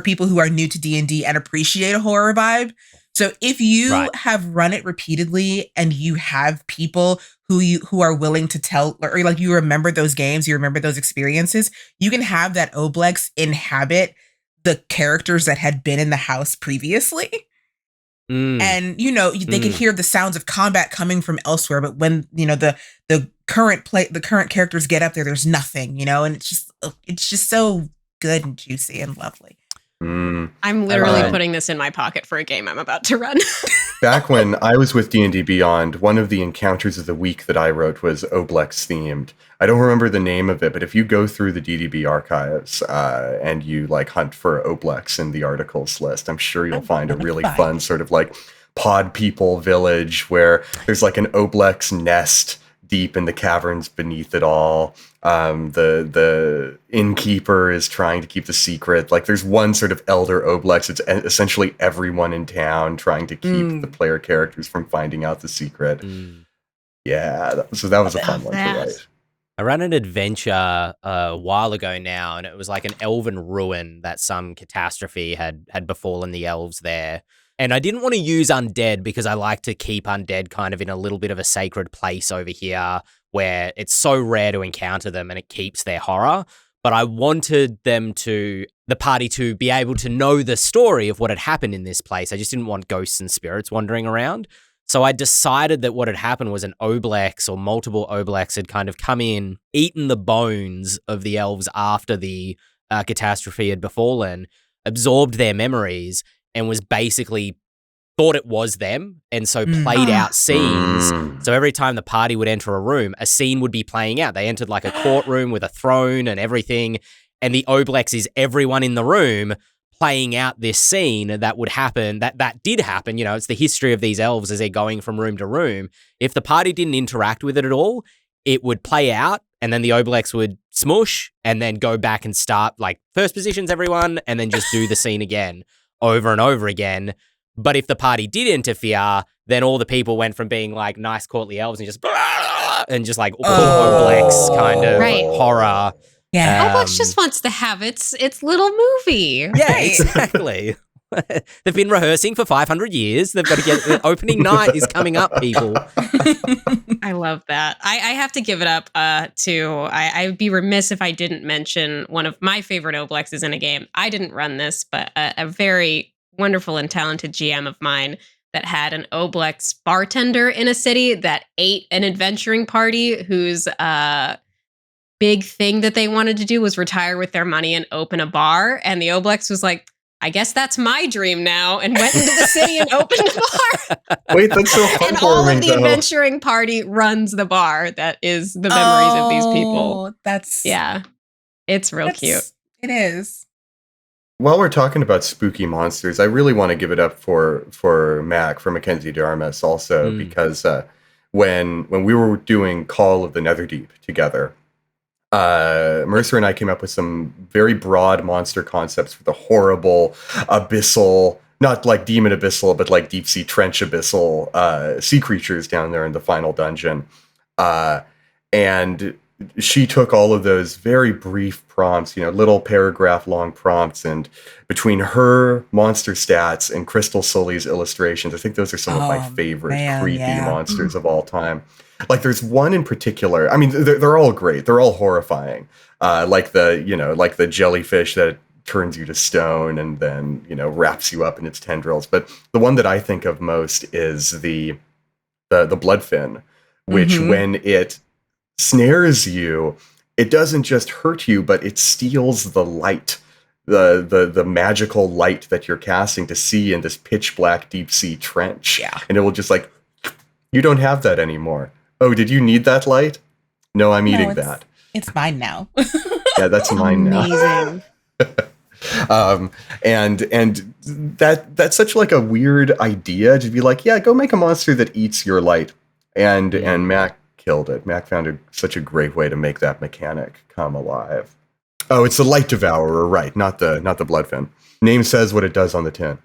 Speaker 2: people who are new to D&D and appreciate a horror vibe. So if you have run it repeatedly and you have people who are willing to tell, or like you remember those games, you remember those experiences, you can have that Oblex inhabit the characters that had been in the house previously. And, they can hear the sounds of combat coming from elsewhere. But when, the current characters get up there, there's nothing, and it's just so good and juicy and lovely.
Speaker 1: I'm literally putting this in my pocket for a game I'm about to run.
Speaker 4: Back when I was with D&D Beyond, one of the encounters of the week that I wrote was Oblex themed. I don't remember the name of it, but if you go through the DDB archives and you like hunt for Oblex in the articles list, I'm sure you'll find a really fun sort of like pod people village where there's like an Oblex nest deep in the caverns beneath it all. The innkeeper is trying to keep the secret. Like there's one sort of elder Oblex. It's essentially everyone in town trying to keep the player characters from finding out the secret. Yeah, so that was a fun one to write.
Speaker 3: I ran an adventure a while ago now, and it was like an elven ruin that some catastrophe had befallen the elves there. And I didn't want to use undead because I like to keep undead kind of in a little bit of a sacred place over here where it's so rare to encounter them and it keeps their horror. But I wanted the party to be able to know the story of what had happened in this place. I just didn't want ghosts and spirits wandering around. So I decided that what had happened was an Oblex or multiple Oblex had kind of come in, eaten the bones of the elves after the catastrophe had befallen, absorbed their memories, and was basically thought it was them, and so played out scenes. So every time the party would enter a room, a scene would be playing out. They entered like a courtroom with a throne and everything, and the Oblex is everyone in the room playing out this scene that would happen, that did happen. You know, it's the history of these elves as they're going from room to room. If the party didn't interact with it at all, it would play out, and then the Oblex would smush and then go back and start like first positions everyone, and then just do the scene again over and over again. But if the party did interfere, then all the people went from being like nice courtly elves and just like Oblex kind of horror.
Speaker 2: Yeah.
Speaker 1: Oblex just wants to have its little movie.
Speaker 3: Yeah, exactly. They've been rehearsing for 500 years. They've got to get the opening night is coming up, people.
Speaker 1: I love that. I have to give it up to, I'd be remiss if I didn't mention one of my favorite Oblexes in a game. I didn't run this, but a very wonderful and talented GM of mine that had an Oblex bartender in a city that ate an adventuring party whose big thing that they wanted to do was retire with their money and open a bar. And the Oblex was like, I guess that's my dream now, and went into the city and opened a bar.
Speaker 4: Wait, that's so heartwarming.
Speaker 1: And all of the adventuring party runs the bar that is the memories of these people. It's real cute.
Speaker 2: It is.
Speaker 4: While we're talking about spooky monsters, I really want to give it up for Mackenzie Darmas also, because when we were doing Call of the Netherdeep together, Mercer and I came up with some very broad monster concepts for the horrible, abyssal, not like demon abyssal, but like deep sea trench abyssal sea creatures down there in the final dungeon. And she took all of those very brief prompts, little paragraph long prompts, and between her monster stats and Crystal Sully's illustrations, I think those are some of my favorite creepy monsters of all time. Like there's one in particular. I mean, they're all great. They're all horrifying. Like the jellyfish that turns you to stone and then, wraps you up in its tendrils. But the one that I think of most is the bloodfin, which when it snares you, it doesn't just hurt you, but it steals the light, the magical light that you're casting to see in this pitch black deep sea trench. Yeah. And it will just like, you don't have that anymore. Oh, did you need that light? No, I'm eating that.
Speaker 2: It's mine now.
Speaker 4: Yeah, that's mine now.
Speaker 1: Amazing.
Speaker 4: And that's such like a weird idea to be like, yeah, go make a monster that eats your light. And Mac killed it. Mac found such a great way to make that mechanic come alive. Oh, it's the light devourer, right? Not the bloodfin. Name says what it does on the tin.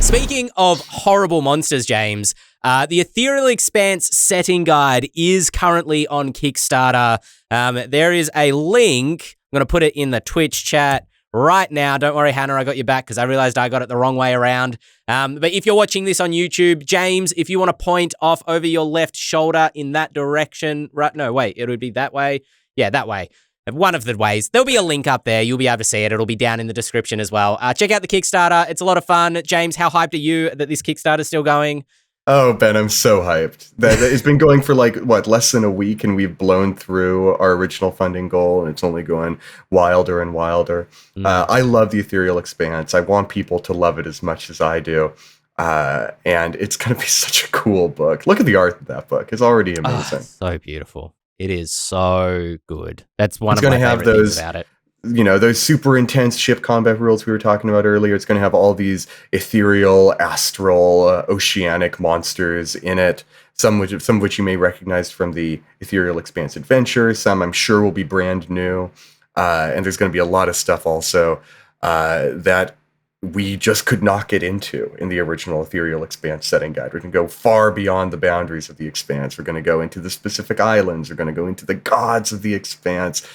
Speaker 3: Speaking of horrible monsters, James, the Etherial Expanse setting guide is currently on Kickstarter. There is a link. I'm going to put it in the Twitch chat right now. Don't worry, Hannah, I got you back because I realized I got it the wrong way around. But if you're watching this on YouTube, James, if you want to point off over your left shoulder in that direction, right? No, wait, it would be that way. Yeah, that way. One of the ways. There'll be a link up there. You'll be able to see it. It'll be down in the description as well. Check out the Kickstarter. It's a lot of fun. James, how hyped are you that this Kickstarter's still going?
Speaker 4: Oh, Ben, I'm so hyped. That it's been going for like less than a week, and we've blown through our original funding goal, and it's only going wilder and wilder. I love the Ethereal Expanse. I want people to love it as much as I do, and it's going to be such a cool book. Look at the art of that book; it's already amazing.
Speaker 3: So beautiful. It is so good. That's one of my favorite things about it.
Speaker 4: Those super intense ship combat rules we were talking about earlier. It's going to have all these ethereal, astral, oceanic monsters in it. Some of which you may recognize from the Ethereal Expanse adventure. Some I'm sure will be brand new. And there's going to be a lot of stuff also that we just could not get into in the original Ethereal Expanse setting guide. We're going to go far beyond the boundaries of the Expanse. We're going to go into the specific islands. We're going to go into the gods of the Expanse.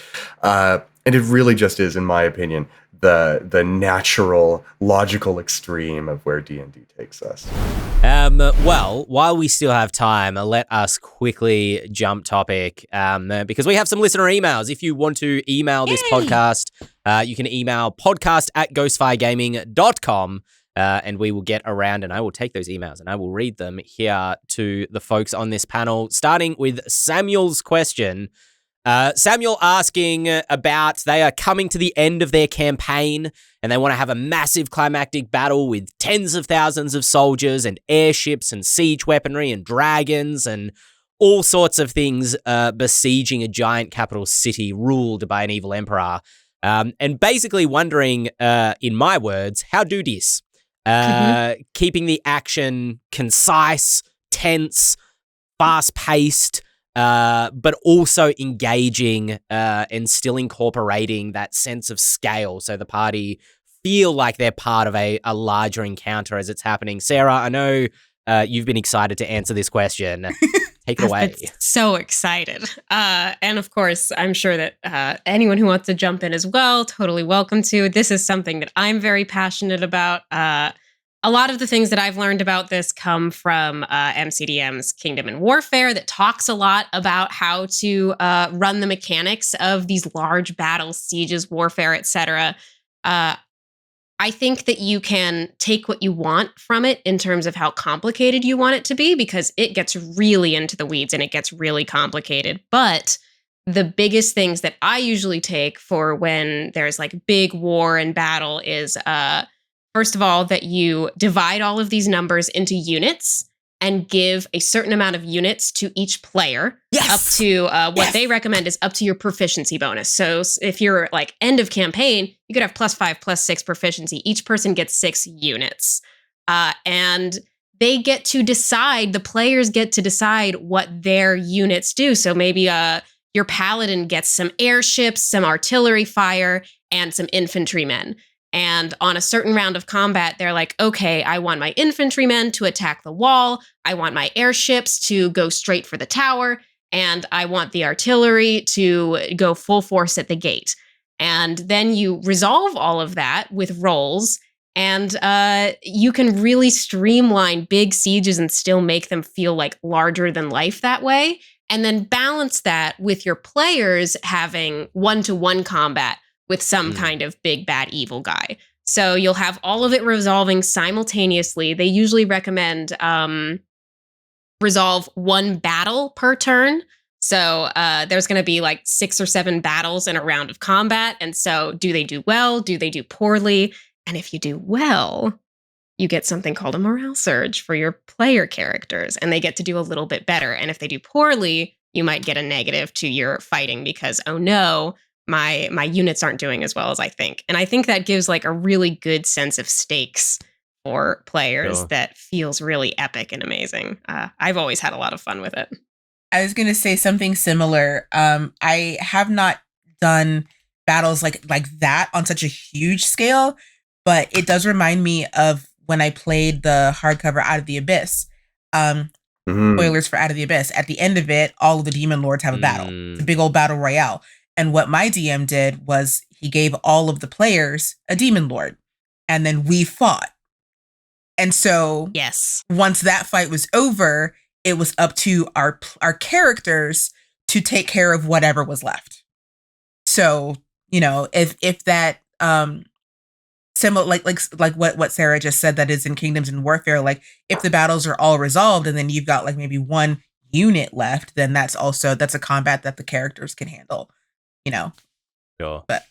Speaker 4: And it really just is, in my opinion, the natural, logical extreme of where D&D takes us.
Speaker 3: Well, while we still have time, let us quickly jump topic because we have some listener emails. If you want to email this podcast, you can email podcast@ghostfiregaming.com and we will get around and I will take those emails and I will read them here to the folks on this panel, starting with Samuel's question. Samuel asking about they are coming to the end of their campaign and they want to have a massive climactic battle with tens of thousands of soldiers and airships and siege weaponry and dragons and all sorts of things besieging a giant capital city ruled by an evil emperor. And basically wondering, in my words, how do this? Keeping the action concise, tense, fast-paced, but also engaging and still incorporating that sense of scale so the party feel like they're part of a larger encounter as it's happening. Sarah, I know you've been excited to answer this question. Take it away.
Speaker 1: I've been so excited. And of course, I'm sure that anyone who wants to jump in as well, totally welcome to. This is something that I'm very passionate about. A lot of the things that I've learned about this come from MCDM's Kingdom and Warfare that talks a lot about how to run the mechanics of these large battles, sieges, warfare, etc. I think that you can take what you want from it in terms of how complicated you want it to be, because it gets really into the weeds and it gets really complicated. But the biggest things that I usually take for when there's like big war and battle is first of all, that you divide all of these numbers into units and give a certain amount of units to each player.
Speaker 2: Yes.
Speaker 1: Up to what they recommend is up to your proficiency bonus. So if you're like end of campaign, you could have +5, +6 proficiency. Each person gets 6 units. And they get to decide, the players get to decide what their units do. So maybe your paladin gets some airships, some artillery fire, and some infantrymen. And on a certain round of combat, they're like, okay, I want my infantrymen to attack the wall. I want my airships to go straight for the tower. And I want the artillery to go full force at the gate. And then you resolve all of that with rolls. And you can really streamline big sieges and still make them feel like larger than life that way. And then balance that with your players having one-to-one combat with some kind of big, bad, evil guy. So you'll have all of it resolving simultaneously. They usually recommend resolve 1 battle per turn. So there's going to be like 6 or 7 battles in a round of combat. And so do they do well? Do they do poorly? And if you do well, you get something called a morale surge for your player characters. And they get to do a little bit better. And if they do poorly, you might get a negative to your fighting because, oh no, my units aren't doing as well as I think. And I think that gives like a really good sense of stakes for players that feels really epic and amazing. I've always had a lot of fun with it.
Speaker 2: I was going to say something similar. I have not done battles like that on such a huge scale, but it does remind me of when I played the hardcover Out of the Abyss. Spoilers for Out of the Abyss. At the end of it, all of the demon lords have a battle. It's a big old battle royale. And what my DM did was he gave all of the players a demon lord, and then we fought. And so
Speaker 1: yes,
Speaker 2: once that fight was over, it was up to our characters to take care of whatever was left. So, you know, if that similar, like what Sarah just said, that is in Kingdoms and Warfare. Like if the battles are all resolved and then you've got like maybe one unit left, then that's a combat that the characters can handle, you know.
Speaker 3: Sure.
Speaker 2: But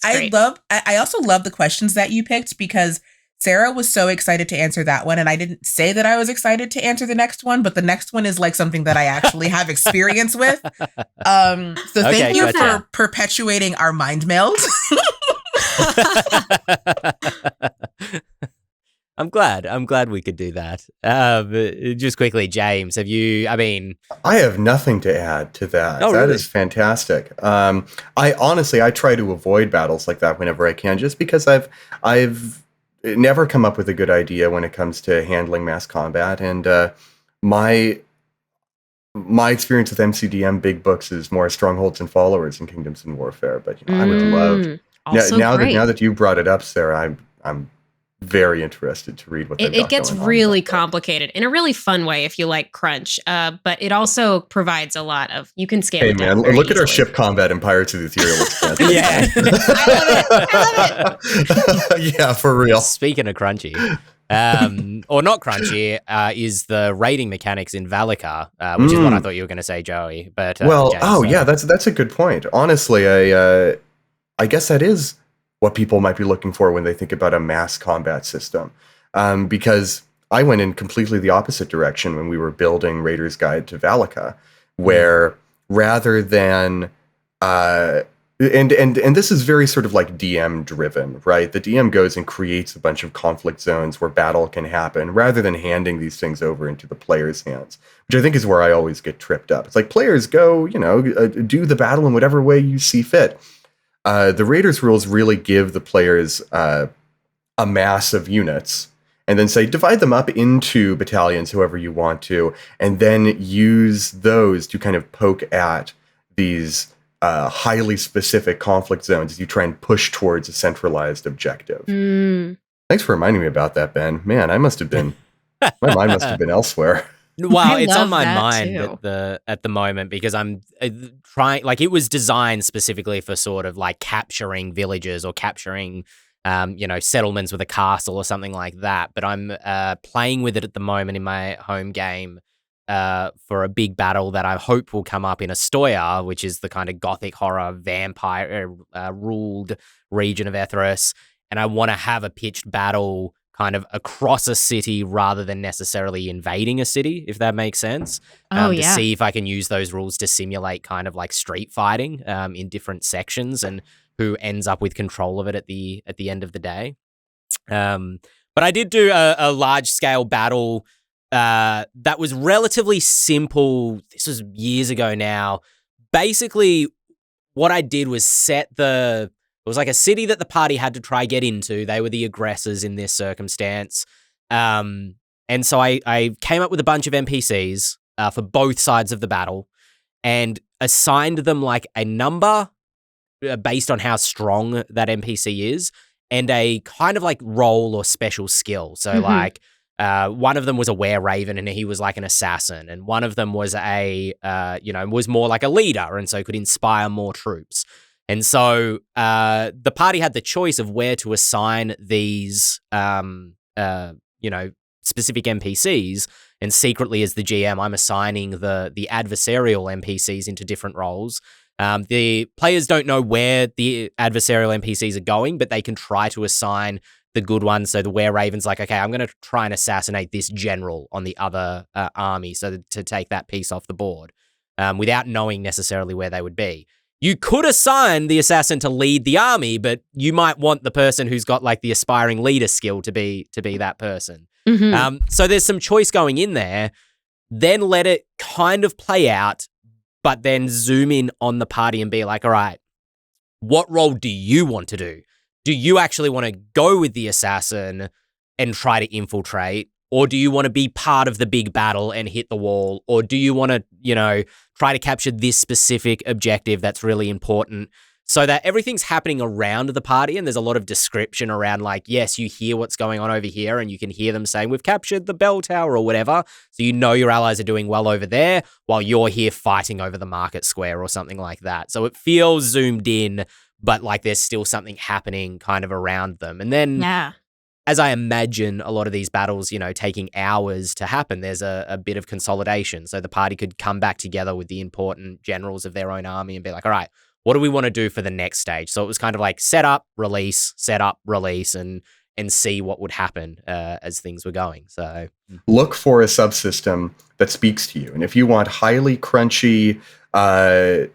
Speaker 2: I also love the questions that you picked, because Sarah was so excited to answer that one, and I didn't say that I was excited to answer the next one, but the next one is like something that I actually have experience with. So thank you for perpetuating our mind meld.
Speaker 3: I'm glad we could do that. Just quickly, James, I have
Speaker 4: nothing to add to that.
Speaker 3: Oh,
Speaker 4: that
Speaker 3: really?
Speaker 4: is fantastic. I try to avoid battles like that whenever I can, just because I've never come up with a good idea when it comes to handling mass combat. And my experience with MCDM big books is more strongholds and followers in Kingdoms and Warfare. But I would love now that you brought it up, Sarah, I'm very interested to read what
Speaker 1: it gets really complicated in a really fun way if you like crunch, but it also provides a lot of, you can scale it down.
Speaker 4: Look at our ship combat in Pirates of the Ethereal Expanse.
Speaker 3: Yeah.
Speaker 1: I love
Speaker 4: it. Yeah, for real.
Speaker 3: Speaking of crunchy, or not crunchy, is the raiding mechanics in Valakar, which is what I thought you were going to say, Joey. But
Speaker 4: that's a good point. Honestly, I guess that is what people might be looking for when they think about a mass combat system. Because I went in completely the opposite direction when we were building Raider's Guide to Valakar, where rather than and this is very sort of like DM driven, right? The DM goes and creates a bunch of conflict zones where battle can happen, rather than handing these things over into the players' hands, which I think is where I always get tripped up. It's like, players go, do the battle in whatever way you see fit. The Raiders rules really give the players a mass of units, and then say divide them up into battalions however you want to, and then use those to kind of poke at these highly specific conflict zones as you try and push towards a centralized objective. Thanks for reminding me about that, Ben. Man, my mind must have been elsewhere.
Speaker 3: Well, it's on my mind at the moment, because I'm trying, like, it was designed specifically for sort of like capturing villages or capturing, settlements with a castle or something like that. But I'm playing with it at the moment in my home game for a big battle that I hope will come up in Astoya, which is the kind of gothic horror vampire ruled region of Etheros. And I want to have a pitched battle kind of across a city rather than necessarily invading a city, if that makes sense. To see if I can use those rules to simulate kind of like street fighting in different sections, and who ends up with control of it at the end of the day. But I did do a large scale battle that was relatively simple. This was years ago now. Basically, what I did was it was like a city that the party had to try get into. They were the aggressors in this circumstance. And so I came up with a bunch of NPCs for both sides of the battle, and assigned them like a number based on how strong that NPC is, and a kind of like role or special skill. So like one of them was a were-raven, and he was like an assassin. And one of them was was more like a leader, and so could inspire more troops. And so the party had the choice of where to assign these, specific NPCs. And secretly, as the GM, I'm assigning the adversarial NPCs into different roles. The players don't know where the adversarial NPCs are going, but they can try to assign the good ones. So the were-raven's like, okay, I'm going to try and assassinate this general on the other army, so to take that piece off the board, without knowing necessarily where they would be. You could assign the assassin to lead the army, but you might want the person who's got like the aspiring leader skill to be that person. So there's some choice going in there. Then let it kind of play out, but then zoom in on the party and be like, all right, what role do you want to do? Do you actually want to go with the assassin and try to infiltrate? Or do you want to be part of the big battle and hit the wall? Or do you want to, try to capture this specific objective that's really important, so that everything's happening around the party, and there's a lot of description around, like, yes, you hear what's going on over here, and you can hear them saying, we've captured the bell tower or whatever. So your allies are doing well over there while you're here fighting over the market square or something like that. So it feels zoomed in, but like there's still something happening kind of around them. And then
Speaker 1: Yeah.
Speaker 3: as I imagine a lot of these battles, taking hours to happen, there's a bit of consolidation. So the party could come back together with the important generals of their own army and be like, all right, what do we want to do for the next stage? So it was kind of like set up, release, and see what would happen as things were going. So
Speaker 4: look for a subsystem that speaks to you. And if you want highly crunchy, the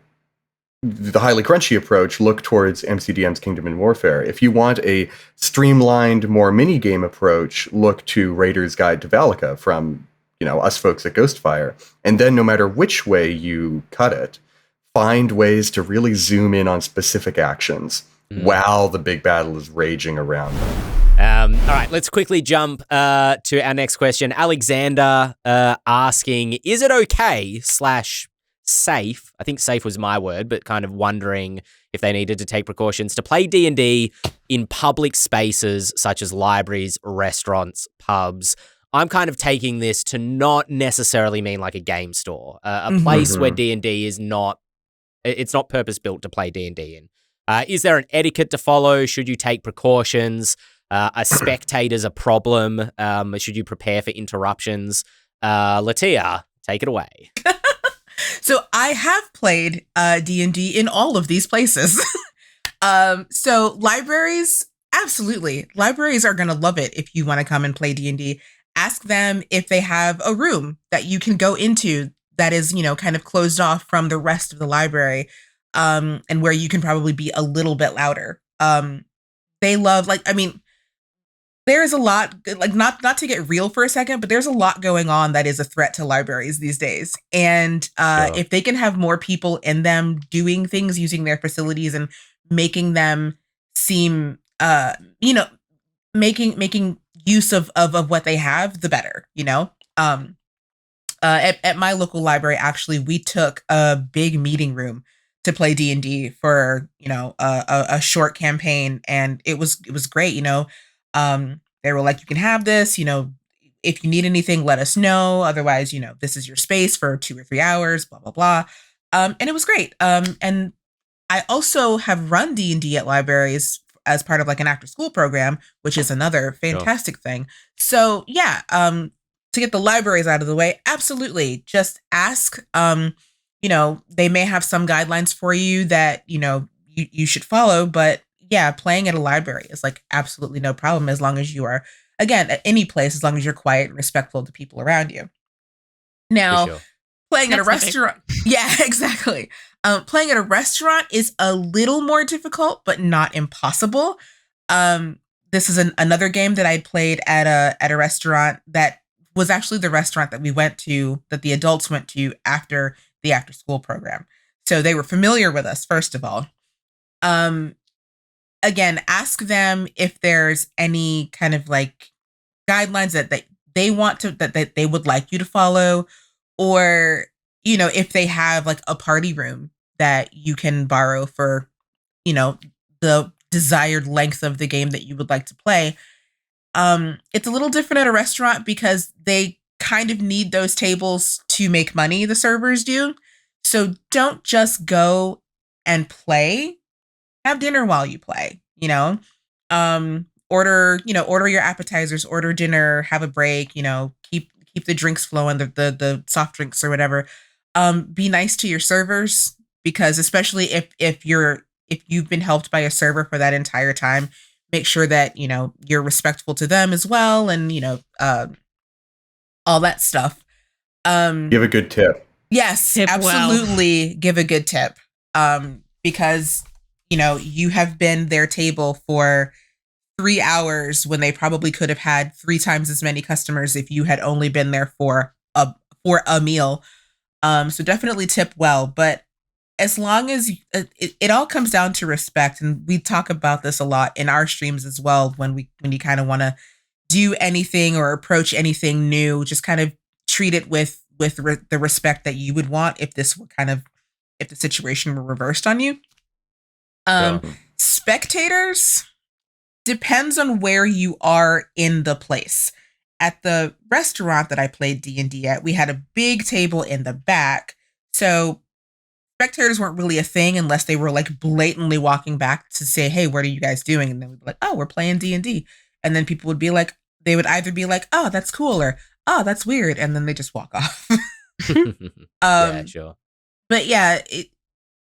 Speaker 4: highly crunchy approach, look towards MCDM's Kingdom in Warfare. If you want a streamlined, more mini-game approach, look to Raider's Guide to Valaka from, us folks at Ghostfire. And then no matter which way you cut it, find ways to really zoom in on specific actions while the big battle is raging around them.
Speaker 3: All right, let's quickly jump to our next question. Alexander asking, is it okay / safe, I think safe was my word, but kind of wondering if they needed to take precautions to play D&D in public spaces such as libraries, restaurants, pubs. I'm kind of taking this to not necessarily mean like a game store, a place where D&D is not, it's not purpose-built to play D&D in. Is there an etiquette to follow? Should you take precautions? Are spectators a problem? Should you prepare for interruptions? LaTia, take it away.
Speaker 2: So I have played D&D in all of these places. So libraries, absolutely. Libraries are going to love it if you want to come and play D&D. Ask them if they have a room that you can go into that is, kind of closed off from the rest of the library, and where you can probably be a little bit louder. They love, there's a lot, not to get real for a second, but there's a lot going on that is a threat to libraries these days. And if they can have more people in them doing things, using their facilities and making them seem, making use of what they have, the better, At my local library, actually, we took a big meeting room to play D&D for, a short campaign. And it was great, they were like, you can have this, if you need anything, let us know. Otherwise, this is your space for 2 or 3 hours, blah, blah, blah. And it was great. And I also have run D&D at libraries as part of like an after school program, which is another fantastic thing. So yeah, to get the libraries out of the way, absolutely. Just ask, they may have some guidelines for you that, you should follow, but yeah, playing at a library is like absolutely no problem as long as you are, again, at any place, as long as you're quiet and respectful of the people around you. Now, playing at a restaurant. Yeah, exactly. Playing at a restaurant is a little more difficult, but not impossible. This is another game that I played at a restaurant that was actually the restaurant that we went to, that the adults went to after the after school program. So they were familiar with us, first of all. Again, ask them if there's any kind of like guidelines that they want to, that they would like you to follow, or, if they have like a party room that you can borrow for, the desired length of the game that you would like to play. It's a little different at a restaurant because they kind of need those tables to make money, the servers do. So don't just go and play. Have dinner while you play, order your appetizers, order dinner, have a break, keep the drinks flowing, the soft drinks or whatever. Be nice to your servers, because especially if you've been helped by a server for that entire time, make sure that, you're respectful to them as well. And, all that stuff.
Speaker 4: Give a good tip.
Speaker 2: Yes,
Speaker 1: tip
Speaker 2: absolutely.
Speaker 1: Well.
Speaker 2: Give a good tip. Because, you have been their table for 3 hours when they probably could have had 3 times as many customers if you had only been there for a meal. So definitely tip well. But as long as it all comes down to respect, and we talk about this a lot in our streams as well, when you kind of want to do anything or approach anything new, just kind of treat it with the respect that you would want if the situation were reversed on you. Spectators, depends on where you are in the place. At the restaurant that I played D&D at, we had a big table in the back. So spectators weren't really a thing unless they were like blatantly walking back to say, hey, what are you guys doing? And then we'd be like, oh, we're playing D&D. And then people would be like, they would either be like, oh, that's cool, or oh, that's weird. And then they just walk off.
Speaker 3: Yeah, sure.
Speaker 2: But yeah,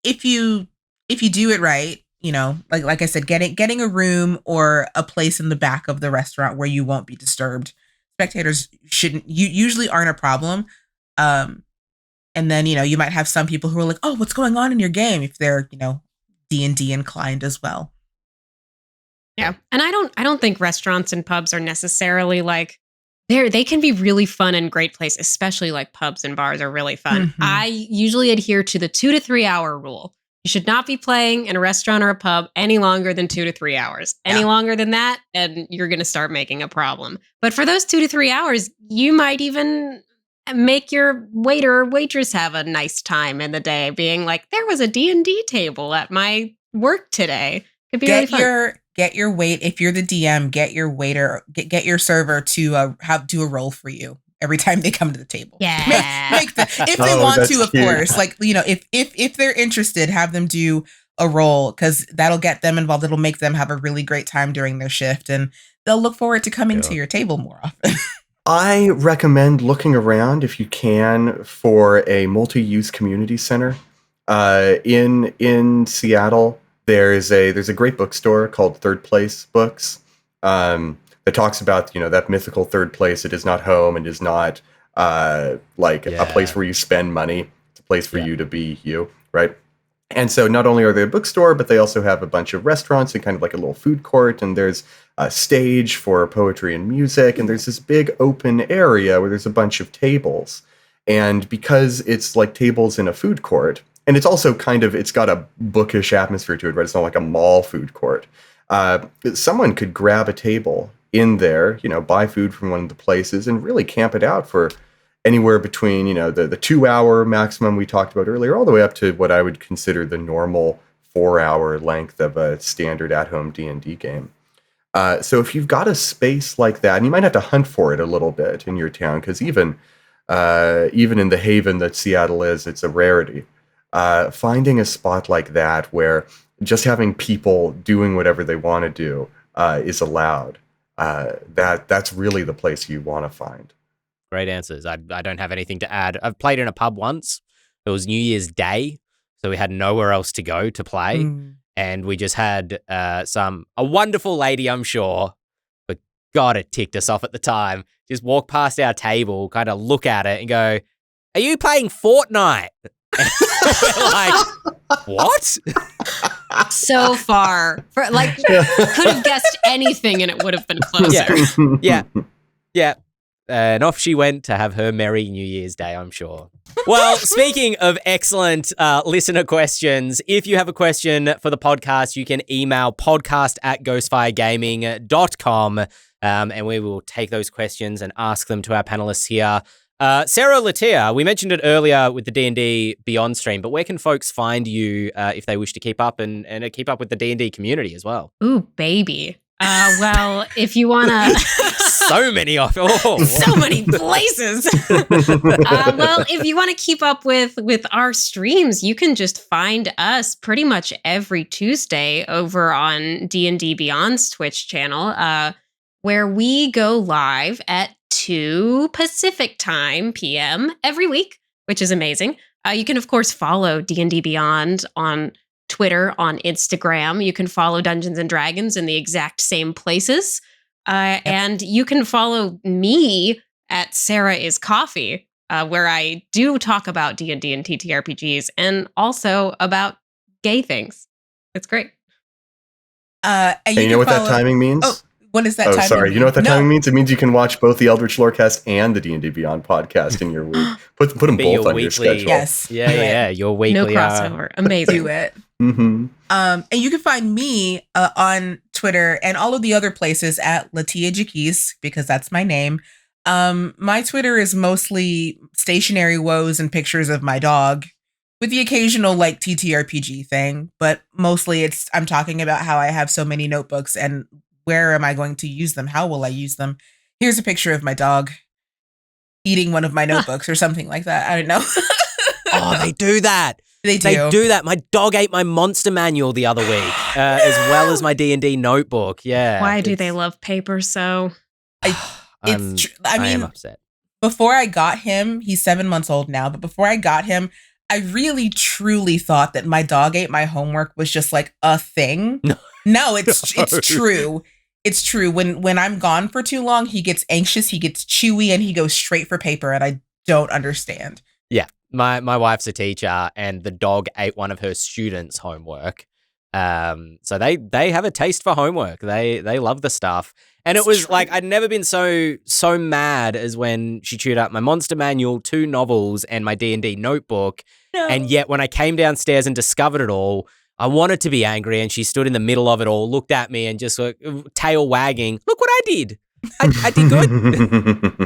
Speaker 2: if you do it right, you know, like I said, getting a room or a place in the back of the restaurant where you won't be disturbed. Spectators usually aren't a problem. And then, you know, you might have some people who are like, oh, what's going on in your game? If they're, you know, D&D inclined as well.
Speaker 1: Yeah. And I don't think restaurants and pubs are necessarily like they can be really fun and great place, especially like pubs and bars are really fun.
Speaker 2: Mm-hmm.
Speaker 1: I usually adhere to the 2 to 3 hour rule. You should not be playing in a restaurant or a pub any longer than 2 to 3 hours. Any longer than that, and you're going to start making a problem. But for those 2 to 3 hours, you might even make your waiter or waitress have a nice time in the day, being like, there was a D&D table at my work today. Could be really fun.
Speaker 2: Get your wait. If you're the DM, get your waiter, get your server to do a roll for you every time they come to the table.
Speaker 1: Yeah.
Speaker 2: If they want to, of course. Like, you know, if they're interested, have them do a roll, because that'll get them involved. It'll make them have a really great time during their shift, and they'll look forward to coming to your table more often.
Speaker 4: I recommend looking around if you can for a multi-use community center. In Seattle, there's a great bookstore called Third Place Books that talks about, you know, that mythical third place. It is not home. It is not a place where you spend money. It's a place for you to be you, right? And so not only are they a bookstore, but they also have a bunch of restaurants and kind of like a little food court. And there's a stage for poetry and music. And there's this big open area where there's a bunch of tables. And because it's like tables in a food court, and it's also it's got a bookish atmosphere to it, right? It's not like a mall food court. Someone could grab a table in there, you know, buy food from one of the places and really camp it out for anywhere between, you know, the 2 hour maximum we talked about earlier, all the way up to what I would consider the normal 4 hour length of a standard at-home D&D game. So if you've got a space like that, and you might have to hunt for it a little bit in your town, because even in the haven that Seattle is, it's a rarity. Finding a spot like that where just having people doing whatever they want to do is allowed, that's really the place you want to find.
Speaker 3: Great answers. I don't have anything to add. I've played in a pub once. It was New Year's Day, so we had nowhere else to go to play. And we just had a wonderful lady, I'm sure, but God, it ticked us off at the time. Just walk past our table, kind of look at it and go, are you playing Fortnite? We're like, what?
Speaker 1: So far. Could have guessed anything and it would have been closer.
Speaker 3: Yeah. And off she went to have her merry New Year's Day, I'm sure. Well, speaking of excellent listener questions, if you have a question for the podcast, you can email podcast@ghostfiregaming.com, and we will take those questions and ask them to our panelists here. Sarah, LaTia, we mentioned it earlier with the D&D Beyond stream, but where can folks find you if they wish to keep up and keep up with the D&D community as well?
Speaker 1: Ooh, baby. Well, if you want to...
Speaker 3: So many places.
Speaker 1: Well, if you want to keep up with our streams, you can just find us pretty much every Tuesday over on D&D Beyond's Twitch channel, where we go live at 2 Pacific time PM every week, which is amazing. You can, of course, follow D&D Beyond on Twitter, on Instagram. You can follow Dungeons and Dragons in the exact same places. And you can follow me at Sarah is Coffee, where I do talk about D&D and TTRPGs and also about gay things. It's great.
Speaker 2: And
Speaker 4: you know what that timing means?
Speaker 2: Oh, what is that timing?
Speaker 4: Oh, sorry. You know what that timing means? It means you can watch both the Eldritch Lorecast and the D&D Beyond podcast in your week. Put them both on your schedule.
Speaker 2: Yes.
Speaker 3: Yeah. Your weekly.
Speaker 1: No crossover. Amazing.
Speaker 2: Do it.
Speaker 4: Mm-hmm.
Speaker 2: And you can find me on Twitter and all of the other places at LaTia Jacquise, because that's my name. My Twitter is mostly stationary woes and pictures of my dog, with the occasional like TTRPG thing, but mostly I'm talking about how I have so many notebooks and where am I going to use them? How will I use them? Here's a picture of my dog eating one of my notebooks or something like that. I don't know.
Speaker 3: Oh, they do that.
Speaker 2: They do.
Speaker 3: They do that. My dog ate my monster manual the other week, as well as my D&D notebook. Yeah.
Speaker 1: Why do they love paper so?
Speaker 3: I am upset.
Speaker 2: Before I got him, he's 7 months old now, but before I got him, I really truly thought that my dog ate my homework was just like a thing. No, it's true. It's true. When I'm gone for too long, he gets anxious, he gets chewy, and he goes straight for paper, and I don't understand.
Speaker 3: Yeah. My wife's a teacher, and the dog ate one of her students' homework. So they have a taste for homework. They love the stuff. And it was like, I'd never been so mad as when she chewed up my monster manual, 2 novels, and my D&D notebook. No. And yet when I came downstairs and discovered it all, I wanted to be angry, and she stood in the middle of it all, looked at me, and just like, tail wagging. Look what I did. I did good.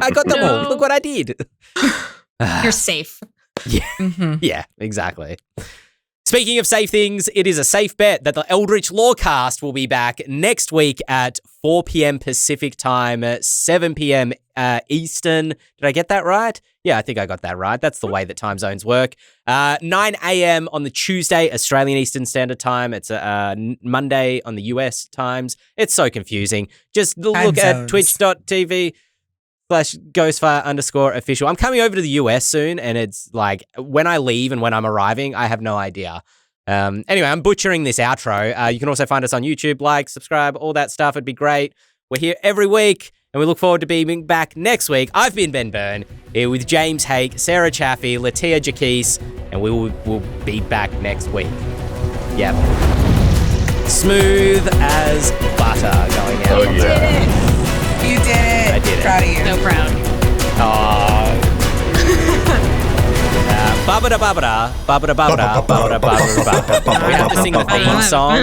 Speaker 3: I got them all. Look what I did.
Speaker 1: You're safe.
Speaker 3: Yeah. Mm-hmm. Yeah, exactly. Speaking of safe things, it is a safe bet that the Eldritch Lorecast will be back next week at 4 p.m. Pacific time, 7 p.m. Eastern. Did I get that right? Yeah, I think I got that right. That's the way that time zones work. 9 a.m. on the Tuesday, Australian Eastern Standard Time. It's Monday on the US times. It's so confusing. Just look at twitch.tv/ghostfire_official. I'm coming over to the US soon, and it's like when I leave and when I'm arriving, I have no idea. Anyway, I'm butchering this outro. You can also find us on YouTube, like, subscribe, all that stuff. It'd be great. We're here every week, and we look forward to being back next week. I've been Ben Byrne, here with James Hake, Sarah Chaffee, LaTia Jacquise, and we'll be back next week. Yep. Smooth as butter going out.
Speaker 4: Oh, yeah.
Speaker 2: You did it.
Speaker 3: I did it.
Speaker 2: Proud of you.
Speaker 1: So proud.
Speaker 3: Babada babada, babada babada, babada babada. We have to sing the theme song.